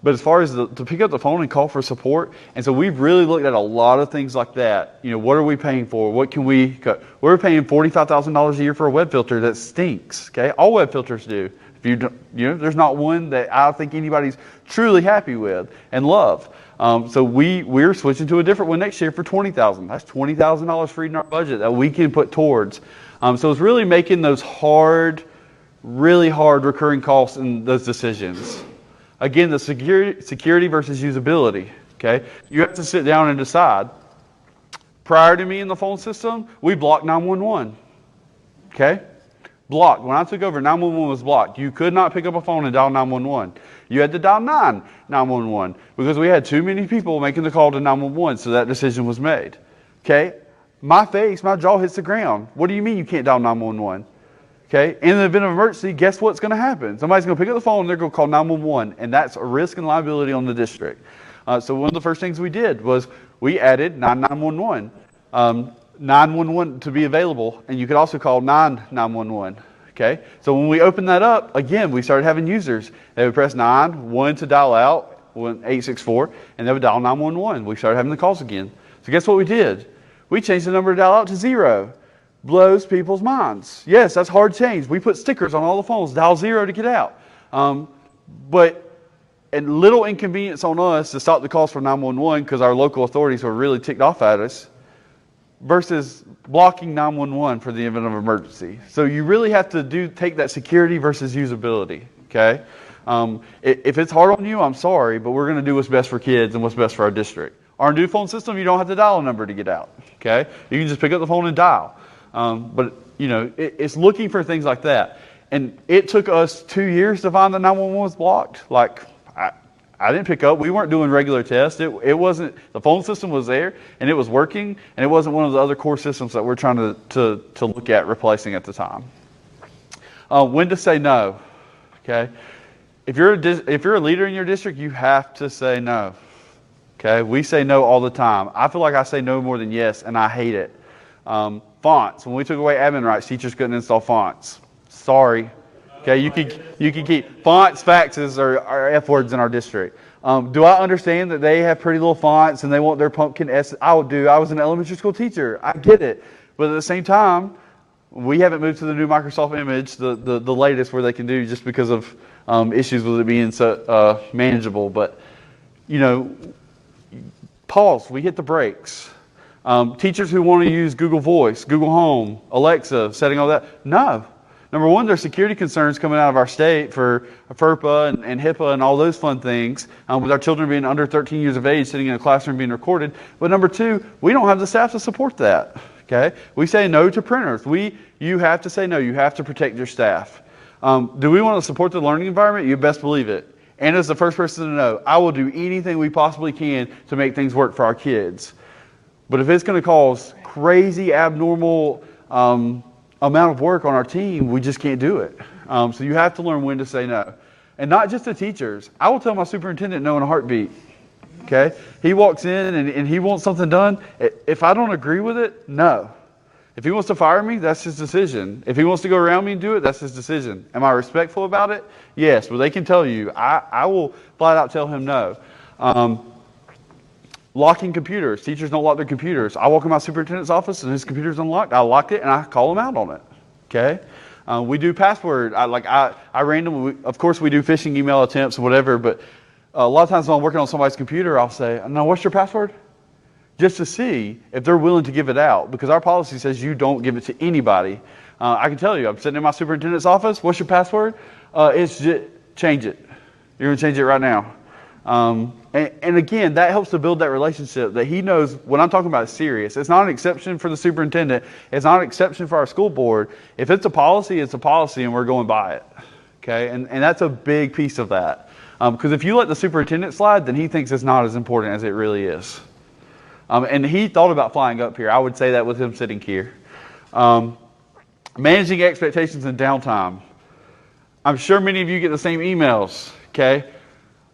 But as far as to pick up the phone and call for support, and so we've really looked at a lot of things like that. What are we paying for? What can we cut? We're paying $45,000 a year for a web filter that stinks. Okay, all web filters do. If you don't, there's not one that I think anybody's truly happy with and love. So we're switching to a different one next year for $20,000. That's $20,000 free in our budget that we can put towards. So it's really making those really hard recurring costs in those decisions. Again, the security versus usability. Okay, you have to sit down and decide. Prior to me in the phone system, we blocked 911. Okay, blocked. When I took over, 911 was blocked. You could not pick up a phone and dial 911. You had to dial 911 because we had too many people making the call to 911, so that decision was made. Okay, my jaw hits the ground. What do you mean you can't dial 911? Okay, in the event of emergency, guess what's going to happen? Somebody's going to pick up the phone and they're going to call 911, and that's a risk and liability on the district. So one of the first things we did was we added 911, 911 to be available, and you could also call 911. Okay, so when we opened that up, again, we started having users. They would press 9, to dial out, 864, and they would dial 911. We started having the calls again. So guess what we did? We changed the number to dial out to 0. Blows people's minds. Yes, that's hard change. We put stickers on all the phones, dial 0 to get out. But a little inconvenience on us to stop the calls for 911 because our local authorities were really ticked off at us versus blocking 911 for the event of emergency. So you really have to take that security versus usability. Okay, if it's hard on you, I'm sorry, but we're going to do what's best for kids and what's best for our district. Our new phone system, you don't have to dial a number to get out. Okay, you can just pick up the phone and dial. But it's looking for things like that. And it took us 2 years to find that 911 was blocked. Like, I didn't pick up. We weren't doing regular tests. It wasn't, the phone system was there and it was working, and it wasn't one of the other core systems that we're trying to look at replacing at the time. When to say no. Okay. If you're a leader in your district, you have to say no. Okay. We say no all the time. I feel like I say no more than yes, and I hate it. Fonts. When we took away admin rights, teachers couldn't install fonts. Sorry. Okay. You can keep fonts. Faxes are F words in our district. Do I understand that they have pretty little fonts and they want their pumpkin S? I would do. I was an elementary school teacher. I get it. But at the same time, we haven't moved to the new Microsoft Image, the latest, where they can do, just because of issues with it being so manageable. But, pause. We hit the brakes. Teachers who want to use Google Voice, Google Home, Alexa, setting all that, no. Number one, there's security concerns coming out of our state for FERPA and HIPAA and all those fun things, with our children being under 13 years of age sitting in a classroom being recorded. But number two, we don't have the staff to support that. Okay? We say no to printers. You have to say no. You have to protect your staff. Do we want to support the learning environment? You best believe it. And as the first person to know, I will do anything we possibly can to make things work for our kids. But if it's going to cause crazy, abnormal amount of work on our team, we just can't do it. So you have to learn when to say no. And not just the teachers. I will tell my superintendent no in a heartbeat. Okay? He walks in and he wants something done. If I don't agree with it, no. If he wants to fire me, that's his decision. If he wants to go around me and do it, that's his decision. Am I respectful about it? Yes, but they can tell you. I will flat out tell him no. Locking computers. Teachers don't lock their computers. I walk in my superintendent's office and his computer's unlocked. I locked it and I call him out on it. Okay? We do password. I randomly, of course we do phishing email attempts and whatever, but a lot of times when I'm working on somebody's computer, I'll say, "Now, what's your password?" Just to see if they're willing to give it out, because our policy says you don't give it to anybody. I can tell you, I'm sitting in my superintendent's office. What's your password? Change it. You're going to change it right now. And again, that helps to build that relationship that he knows what I'm talking about is serious. It's not an exception for the superintendent. It's not an exception for our school board. If it's a policy, it's a policy and we're going by it. Okay? And that's a big piece of that. Because if you let the superintendent slide, then he thinks it's not as important as it really is. And he thought about flying up here. I would say that with him sitting here. Managing expectations and downtime. I'm sure many of you get the same emails. Okay?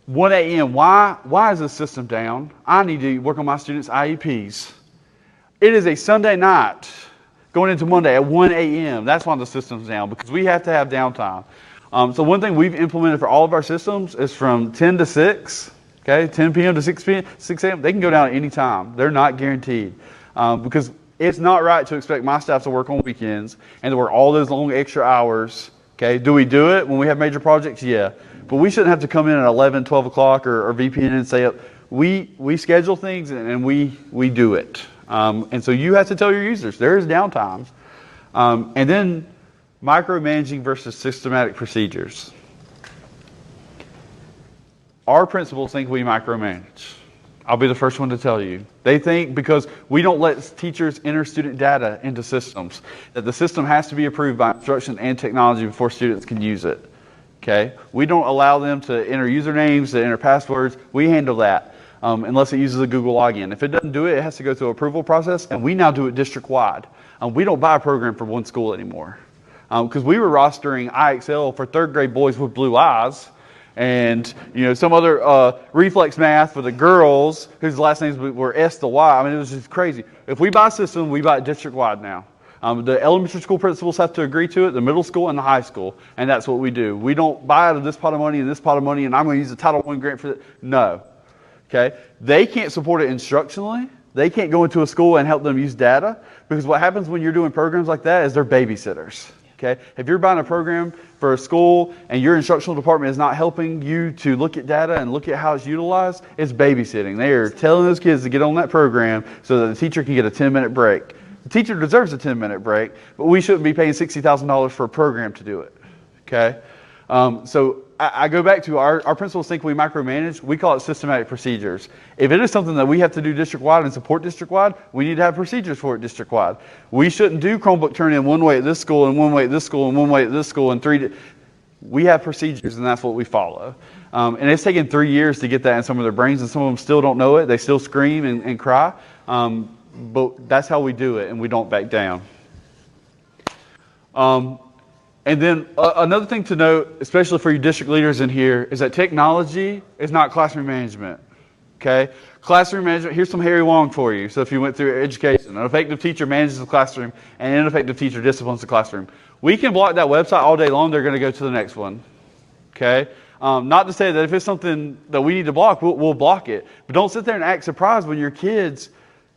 1 a.m. Why is the system down? I need to work on my students' IEPs. It is a Sunday night going into Monday at 1 a.m. That's why the system's down, because we have to have downtime. So one thing we've implemented for all of our systems is from 10 to 6, okay, 10 p.m. to 6 a.m. They can go down at any time. They're not guaranteed, because it's not right to expect my staff to work on weekends and to work all those long extra hours. Okay, do we do it when we have major projects? Yeah. But we shouldn't have to come in at 11, 12 o'clock or VPN and say, we schedule things and we do it. And so you have to tell your users there is downtime. And then micromanaging versus systematic procedures. Our principals think we micromanage. I'll be the first one to tell you. They think because we don't let teachers enter student data into systems, that the system has to be approved by instruction and technology before students can use it. Okay? We don't allow them to enter usernames, to enter passwords. We handle that unless it uses a Google login. If it doesn't do it, it has to go through an approval process, and we now do it district-wide. We don't buy a program for one school anymore. Because we were rostering IXL for third grade boys with blue eyes, and some other reflex math for the girls whose last names were S to Y. I mean, it was just crazy. If we buy a system, we buy it district-wide now. The elementary school principals have to agree to it, the middle school and the high school, and that's what we do. We don't buy out of this pot of money and this pot of money, and I'm going to use the Title I grant for it. No. Okay? They can't support it instructionally. They can't go into a school and help them use data, because what happens when you're doing programs like that is they're babysitters. Okay? If you're buying a program for a school and your instructional department is not helping you to look at data and look at how it's utilized, it's babysitting. They are telling those kids to get on that program so that the teacher can get a 10-minute break. The teacher deserves a 10-minute break, but we shouldn't be paying $60,000 for a program to do it. Okay? So I go back to our principals think we micromanage. We call it systematic procedures. If it is something that we have to do district-wide and support district-wide, we need to have procedures for it district-wide. We shouldn't do Chromebook turn-in one way at this school and one way at this school and one way at this school and we have procedures, and that's what we follow. And it's taken 3 years to get that in some of their brains, and some of them still don't know it. They still scream and cry. But that's how we do it, and we don't back down. And then another thing to note, especially for you district leaders in here, is that technology is not classroom management. Okay? Classroom management, here's some Harry Wong for you. So if you went through education, an effective teacher manages the classroom and an ineffective teacher disciplines the classroom. We can block that website all day long, they're going to go to the next one. Okay? Not to say that if it's something that we need to block, we'll block it. But don't sit there and act surprised when your kids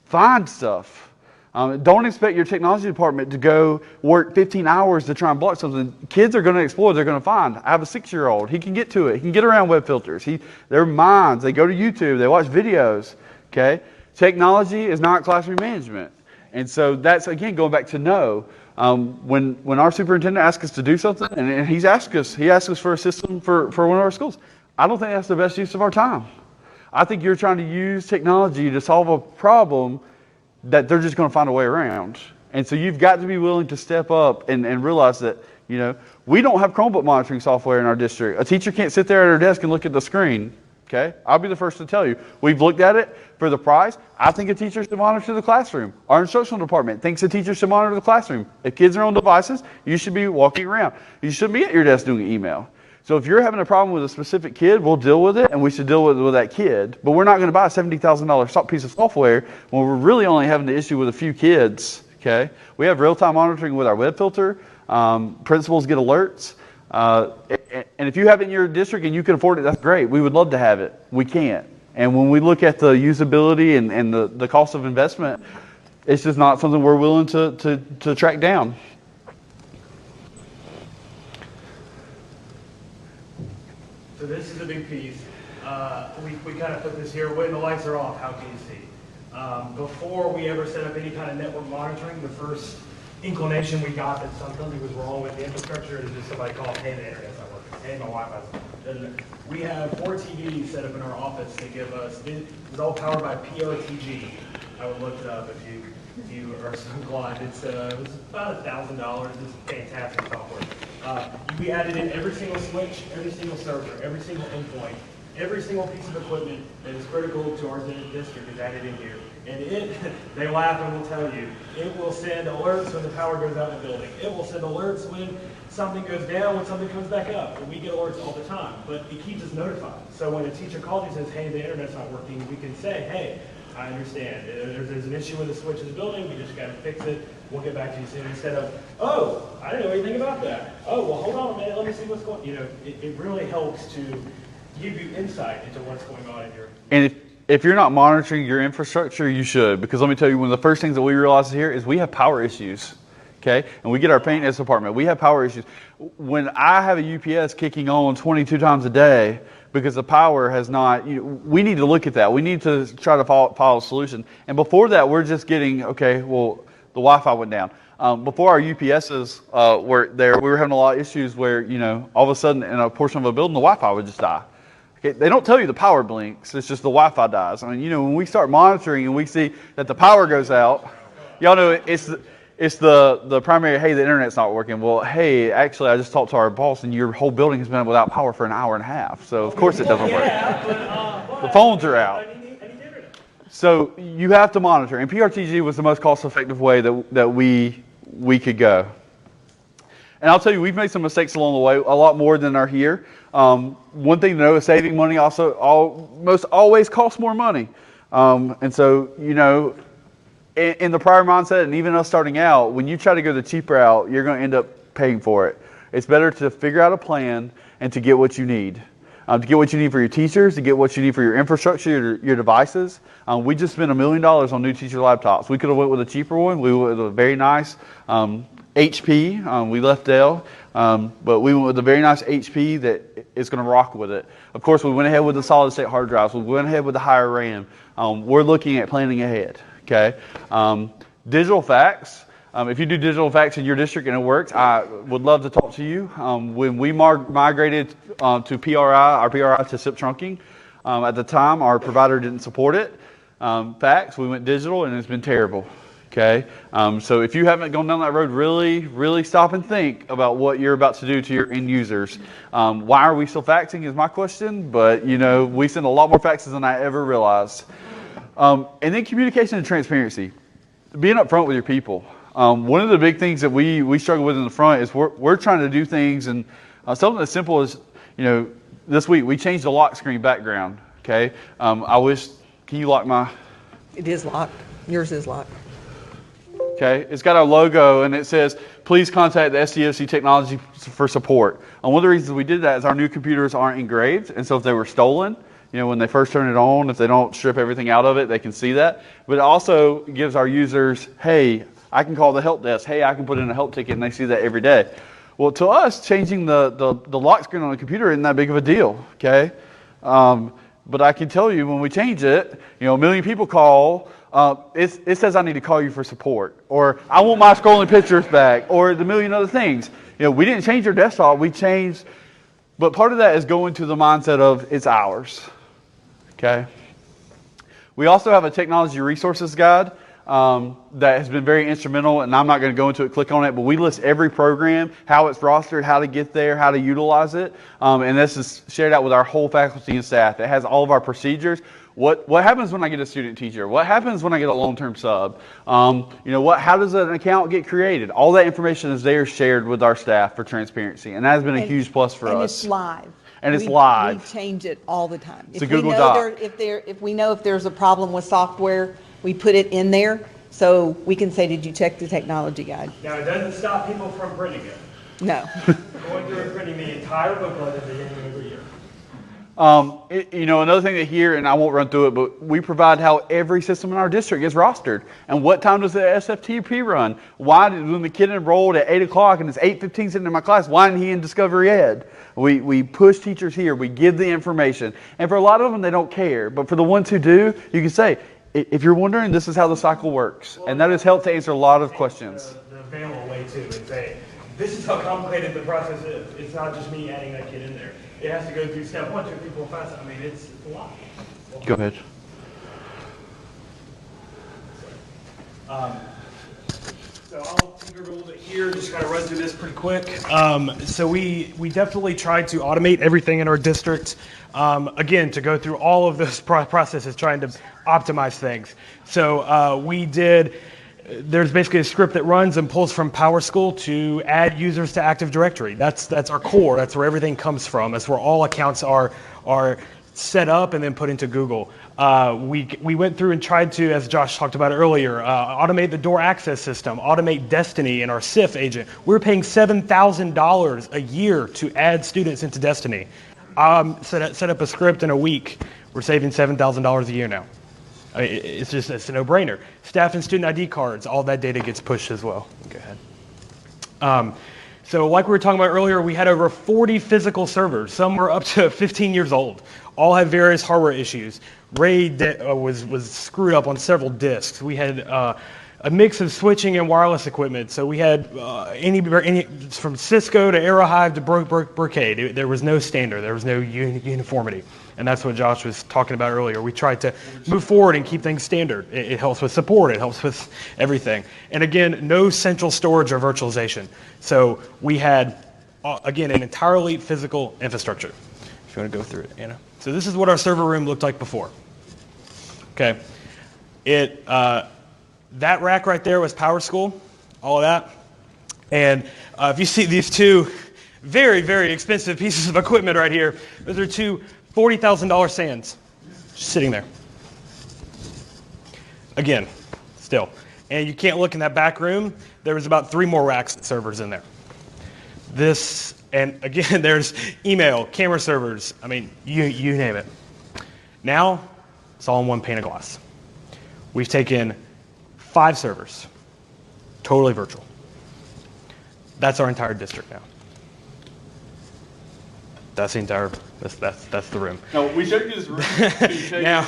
find stuff. Don't expect your technology department to go work 15 hours to try and block something. Kids are going to explore. They're going to find. I have a 6-year-old. He can get to it. He can get around web filters. Their minds. They go to YouTube. They watch videos. Okay? Technology is not classroom management. And so that's, again, going back to know. When our superintendent asks us to do something, and he asks us for a system for one of our schools, I don't think that's the best use of our time. I think you're trying to use technology to solve a problem that they're just going to find a way around. And so you've got to be willing to step up and realize that, we don't have Chromebook monitoring software in our district. A teacher can't sit there at her desk and look at the screen. Okay? I'll be the first to tell you. We've looked at it for the price. I think a teacher should monitor the classroom. Our instructional department thinks a teacher should monitor the classroom. If kids are on devices, you should be walking around. You shouldn't be at your desk doing email. So if you're having a problem with a specific kid, we'll deal with it, and we should deal with that kid. But we're not going to buy a $70,000 piece of software when we're really only having the issue with a few kids. Okay? We have real-time monitoring with our web filter. Principals get alerts. And if you have it in your district and you can afford it, that's great. We would love to have it. We can't. And when we look at the usability and the cost of investment, it's just not something we're willing to track down. So this is a big piece. We kind of put this here, when the lights are off, how can you see? Before we ever set up any kind of network monitoring, the first inclination we got that something was wrong with the infrastructure is just somebody called, hey, the internet's not working, hey, my Wi-Fi's. We have 4 TVs set up in our office that give us, it's all powered by PRTG. I would look it up if you are so inclined. It was about $1,000. It's fantastic software. We added in every single switch, every single server, every single endpoint, every single piece of equipment that is critical to our district is added in here. And they laugh and will tell you, it will send alerts when the power goes out in the building. It will send alerts when something goes down, when something comes back up. And we get alerts all the time, but it keeps us notified. So when a teacher calls and says, hey, the internet's not working, we can say, hey, I understand. There's an issue with the switch in the building. We just got to fix it. We'll get back to you soon. Instead of, oh, I didn't know anything about that. Oh, well, hold on a minute. Let me see what's going on. It really helps to give you insight into what's going on in your... And if you're not monitoring your infrastructure, you should. Because let me tell you, one of the first things that we realize here is we have power issues. Okay? And we get our maintenance department. We have power issues. When I have a UPS kicking on 22 times a day because the power has not, we need to look at that. We need to try to follow a solution. And before that, we're just getting, okay, well, the Wi-Fi went down. Before our UPSs were there, we were having a lot of issues where, all of a sudden in a portion of a building, the Wi-Fi would just die. Okay, they don't tell you the power blinks. It's just the Wi-Fi dies. I mean, when we start monitoring and we see that the power goes out, y'all know it's the primary, hey, the internet's not working. Well, hey, actually, I just talked to our boss, and your whole building has been without power for an hour and a half. So, of course, it doesn't work. The phones are out. So you have to monitor. And PRTG was the most cost-effective way that we could go. And I'll tell you, we've made some mistakes along the way, a lot more than are here. One thing to know is saving money also almost always costs more money. And so, in the prior mindset, and even us starting out, when you try to go the cheap route, you're going to end up paying for it. It's better to figure out a plan and to get what you need. To get what you need for your teachers, to get what you need for your infrastructure, your devices. We just spent $1 million on new teacher laptops. We could have went with a cheaper one. We went with a very nice HP. We left Dell, but we went with a very nice HP that is going to rock with it. Of course, we went ahead with the solid state hard drives. We went ahead with the higher RAM. We're looking at planning ahead. Okay, digital fax. If you do digital fax in your district and it works, I would love to talk to you. When we migrated to our PRI to SIP trunking, at the time our provider didn't support it. Fax, we went digital and it's been terrible. Okay, so if you haven't gone down that road, really stop and think about what you're about to do to your end users. Why are we still faxing is my question, but we send a lot more faxes than I ever realized. And then communication and transparency. Being upfront with your people. One of the big things that we struggle with in the front is we're trying to do things, and something as simple as, this week we changed the lock screen background. Okay, can you lock my? It is locked. Yours is locked. Okay, it's got our logo and it says, please contact the SDOC Technology for support. And one of the reasons we did that is our new computers aren't engraved, and so if they were stolen, when they first turn it on, if they don't strip everything out of it, they can see that. But it also gives our users, hey, I can call the help desk, hey, I can put in a help ticket, and they see that every day. Well, to us, changing the lock screen on the computer isn't that big of a deal, okay? But I can tell you when we change it, a million people call, it says I need to call you for support, or I want my scrolling pictures back, or the million other things. We didn't change your desktop, we changed, but part of that is going to the mindset of it's ours, okay? We also have a technology resources guide that has been very instrumental, and I'm not going to go into it, click on it, but we list every program, how it's rostered, how to get there, how to utilize it, and this is shared out with our whole faculty and staff. It has all of our procedures. What happens when I get a student teacher? What happens when I get a long-term sub? How does an account get created? All that information is there shared with our staff for transparency, and that has been a huge plus for us. And it's live. And it's live. We change it all the time. It's a Google Doc. If we know if there's a problem with software, we put it in there so we can say, did you check the technology guide? Now, it doesn't stop people from printing it. No. Going through and printing the entire booklet at the beginning of the year. Another thing that here, and I won't run through it, but we provide how every system in our district is rostered. And what time does the SFTP run? When the kid enrolled at 8 o'clock and it's 8:15 sitting in my class, why isn't he in Discovery Ed? We push teachers here. We give the information. And for a lot of them, they don't care. But for the ones who do, you can say, if you're wondering, this is how the cycle works. And that has helped to answer a lot of questions. The available way too is say, this is how complicated the process is. It's not just me adding that kid in there. It has to go through step 1, 2, 3, 4, 5. I mean, it's a lot. Go ahead. So I'll tinker a little bit here, just kind of run through this pretty quick. So we definitely tried to automate everything in our district. Again, to go through all of those processes, trying to optimize things. So there's basically a script that runs and pulls from PowerSchool to add users to Active Directory. That's our core. That's where everything comes from. That's where all accounts are set up and then put into Google. We went through and tried to, as Josh talked about earlier, automate the door access system, automate Destiny and our SIF agent. We're paying $7,000 a year to add students into Destiny. Set up a script in a week. We're saving $7,000 a year now. I mean, it's a no-brainer. Staff and student ID cards, all that data gets pushed as well. Go ahead. So like we were talking about earlier, we had over 40 physical servers. Some were up to 15 years old. All had various hardware issues. RAID was screwed up on several disks. We had a mix of switching and wireless equipment. So we had any from Cisco to Aerohive to Brocade. There was no standard. There was no uniformity. And that's what Josh was talking about earlier. We tried to move forward and keep things standard. It helps with support. It helps with everything. And again, no central storage or virtualization. So we had, again, an entirely physical infrastructure. If you want to go through it, Anna. So this is what our server room looked like before. Okay. That rack right there was PowerSchool, all of that. And if you see these two very, very expensive pieces of equipment right here, those are two $40,000 SANs just sitting there. Again, still. And you can't look in that back room. There was about 3 more racks of servers in there. And again, there's email, camera servers. I mean, you name it. Now, it's all in one pane of glass. We've taken 5 servers, totally virtual. That's our entire district now. That's the entire. That's the room. No, we showed you this room. Now,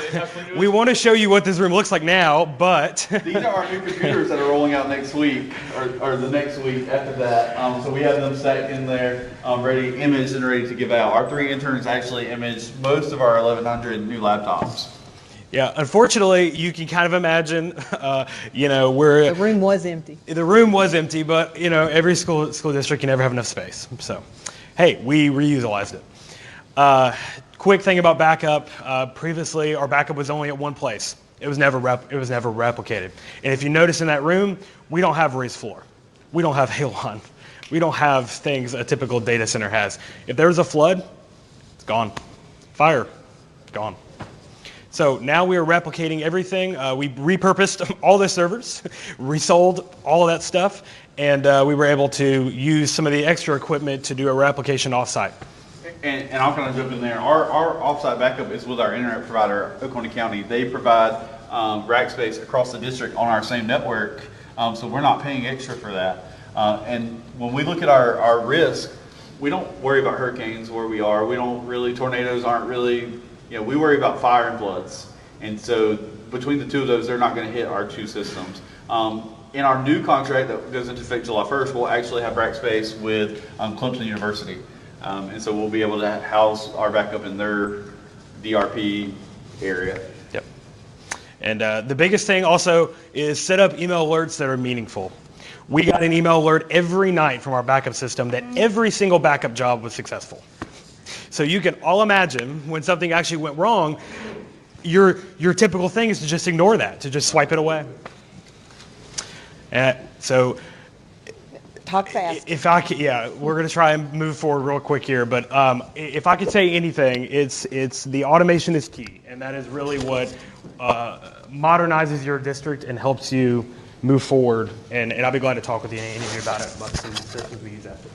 we want to show you what this room looks like now, but these are our new computers that are rolling out next week, or the next week after that. So we have them stacked in there, ready, imaged and ready to give out. Our 3 interns actually imaged most of our 1,100 new laptops. Yeah, unfortunately, you can kind of imagine, The room was empty. The room was empty, but, every school district can never have enough space. So, hey, we reutilized it. Quick thing about backup. Previously, our backup was only at one place. It was never replicated. And if you notice in that room, we don't have raised floor. We don't have Halon. We don't have things a typical data center has. If there's a flood, it's gone. Fire, gone. So now we are replicating everything. We repurposed all the servers, resold all of that stuff, and we were able to use some of the extra equipment to do a replication offsite. And I'll kind of jump in there. Our offsite backup is with our internet provider, Oconee County. They provide rack space across the district on our same network, so we're not paying extra for that. And when we look at our risk, we don't worry about hurricanes where we are. We don't really, tornadoes aren't really, we worry about fire and floods. And so between the two of those, they're not going to hit our two systems. In our new contract that goes into effect July 1st, we'll actually have rack space with Clemson University. And so we'll be able to house our backup in their DRP area. Yep. And the biggest thing also is set up email alerts that are meaningful. We got an email alert every night from our backup system that every single backup job was successful. So you can all imagine when something actually went wrong, your typical thing is to just ignore that, to just swipe it away. And so Talk fast. if I could, we're going to try and move forward real quick here, but if I could say anything, it's the automation is key, and that is really what modernizes your district and helps you move forward. And I'll be glad to talk with you, any of you about it, about the systems we use after.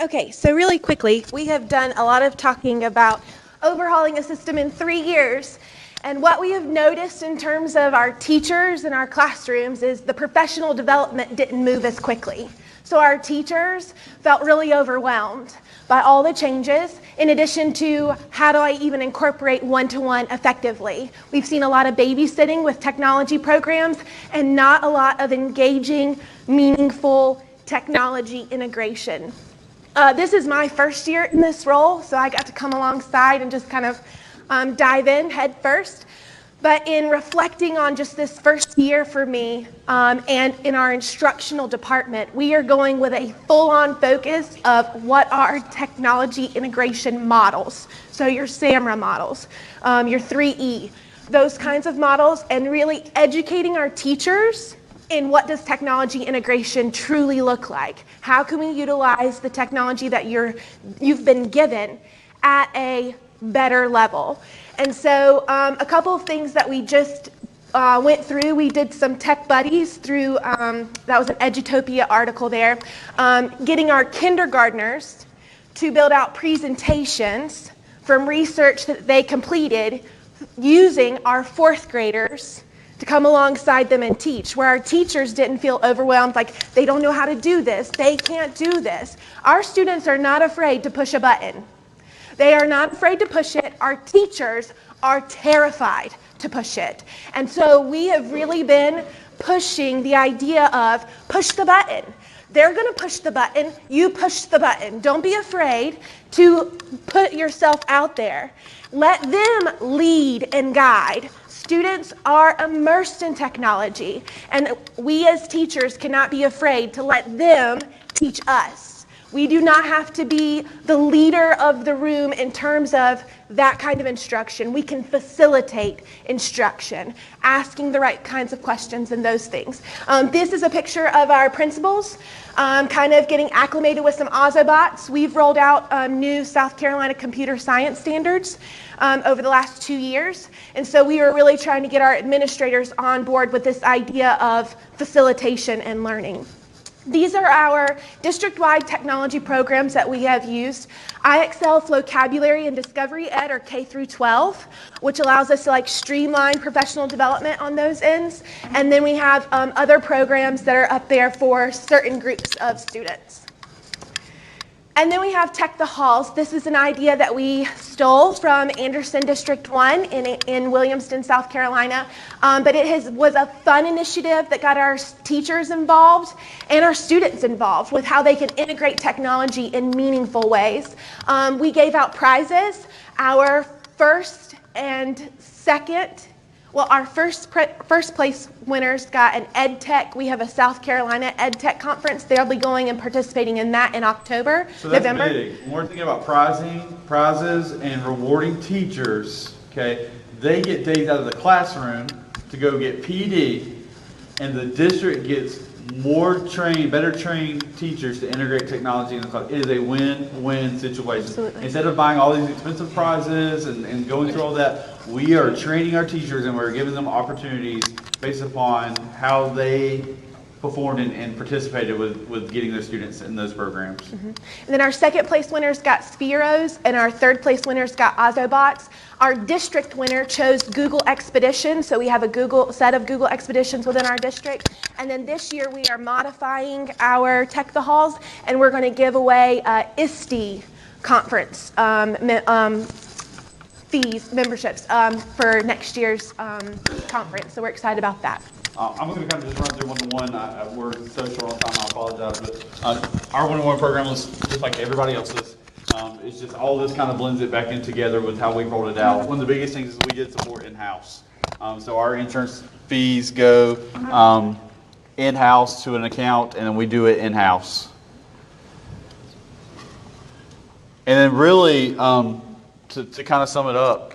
Okay, so really quickly, we have done a lot of talking about overhauling a system in 3 years. And what we have noticed in terms of our teachers and our classrooms is the professional development didn't move as quickly. So our teachers felt really overwhelmed by all the changes, in addition to how do I even incorporate one-to-one effectively. We've seen a lot of babysitting with technology programs and not a lot of engaging, meaningful technology integration. This is my first year in this role, so I got to come alongside and just kind of dive in head first. But in reflecting on just this first year for me and in our instructional department, we are going with a full-on focus of what are technology integration models. So your SAMRA models, your 3E, those kinds of models, and really educating our teachers in what does technology integration truly look like. How can we utilize the technology that you've been given at a better level? And so a couple of things that we just went through, we did some tech buddies through, that was an Edutopia article there, getting our kindergartners to build out presentations from research that they completed using our fourth graders to come alongside them and teach, where our teachers didn't feel overwhelmed, like they don't know how to do this, they can't do this. Our students are not afraid to push a button. They are not afraid to push it. Our teachers are terrified to push it. And so we have really been pushing the idea of push the button. They're going to push the button. You push the button. Don't be afraid to put yourself out there. Let them lead and guide. Students are immersed in technology, and we as teachers cannot be afraid to let them teach us. We do not have to be the leader of the room in terms of that kind of instruction. We can facilitate instruction, asking the right kinds of questions and those things. This is a picture of our principals, kind of getting acclimated with some Ozobots. We've rolled out new South Carolina computer science standards over the last 2 years. And so we are really trying to get our administrators on board with this idea of facilitation and learning. These are our district-wide technology programs that we have used. IXL Vocabulary and Discovery Ed, or K through 12, which allows us to streamline professional development on those ends. And then we have other programs that are up there for certain groups of students. And then we have Tech the Halls. This is an idea that we stole from Anderson District 1 in Williamston, South Carolina. But it was a fun initiative that got our teachers involved and our students involved with how they can integrate technology in meaningful ways. We gave out prizes. Our first and second, well, our first place winners got an Ed Tech. We have a South Carolina Ed Tech conference. They'll be going and participating in that in October, so that's November. Big. When we're thinking about prizes and rewarding teachers, okay, they get days out of the classroom to go get PD, and the district gets better trained teachers to integrate technology in the class. It is a win-win situation. Absolutely. Instead of buying all these expensive prizes and going through all that, we are training our teachers and we're giving them opportunities based upon how they performed and participated with getting their students in those programs. And then our second place winners got Spheros, and our third place winners got Ozobots. Our district winner chose Google Expedition, so we have a set of Google Expeditions within our district. And then this year we are modifying our Tech the Halls, and we're going to give away ISTE conference memberships for next year's conference. So we're excited about that. I'm going to kind of just run through one-to-one. We're so short on time, I apologize. But our one-to-one program is just like everybody else's. It's just all this kind of blends it back in together with how we rolled it out. One of the biggest things is we did support in-house. So our insurance fees go in-house to an account, and then we do it in-house. And then really, to kind of sum it up,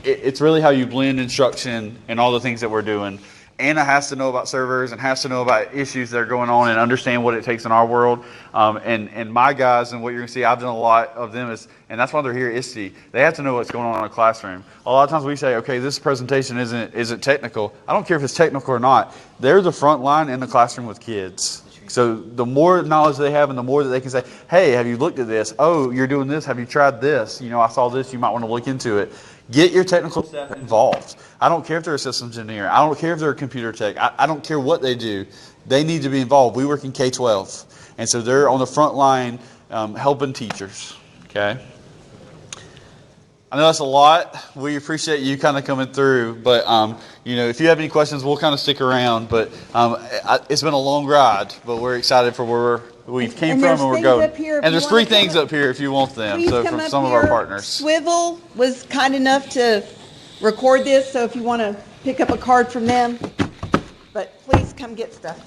it's really how you blend instruction and all the things that we're doing. Anna has to know about servers and has to know about issues that are going on and understand what it takes in our world. And my guys, and what you're going to see, I've done a lot of them, and that's why they're here at ISTE. They have to know what's going on in a classroom. A lot of times we say, okay, this presentation isn't technical. I don't care if it's technical or not. They're the front line in the classroom with kids. So the more knowledge they have and the more that they can say, hey, have you looked at this? Oh, you're doing this. Have you tried this? You know, I saw this. You might want to look into it. Get your technical staff involved. I don't care if they're a systems engineer. I don't care if they're a computer tech. I don't care what they do. They need to be involved. We work in K-12. And so they're on the front line helping teachers. Okay? I know that's a lot. We appreciate you kind of coming through. But, you know, if you have any questions, we'll kind of stick around. But it's been a long ride. But we're excited for where we came from and we're going. And there's 3 things up here if you want them. So from some of our partners. Swivel was kind enough to record this. So if you want to pick up a card from them. But please come get stuff.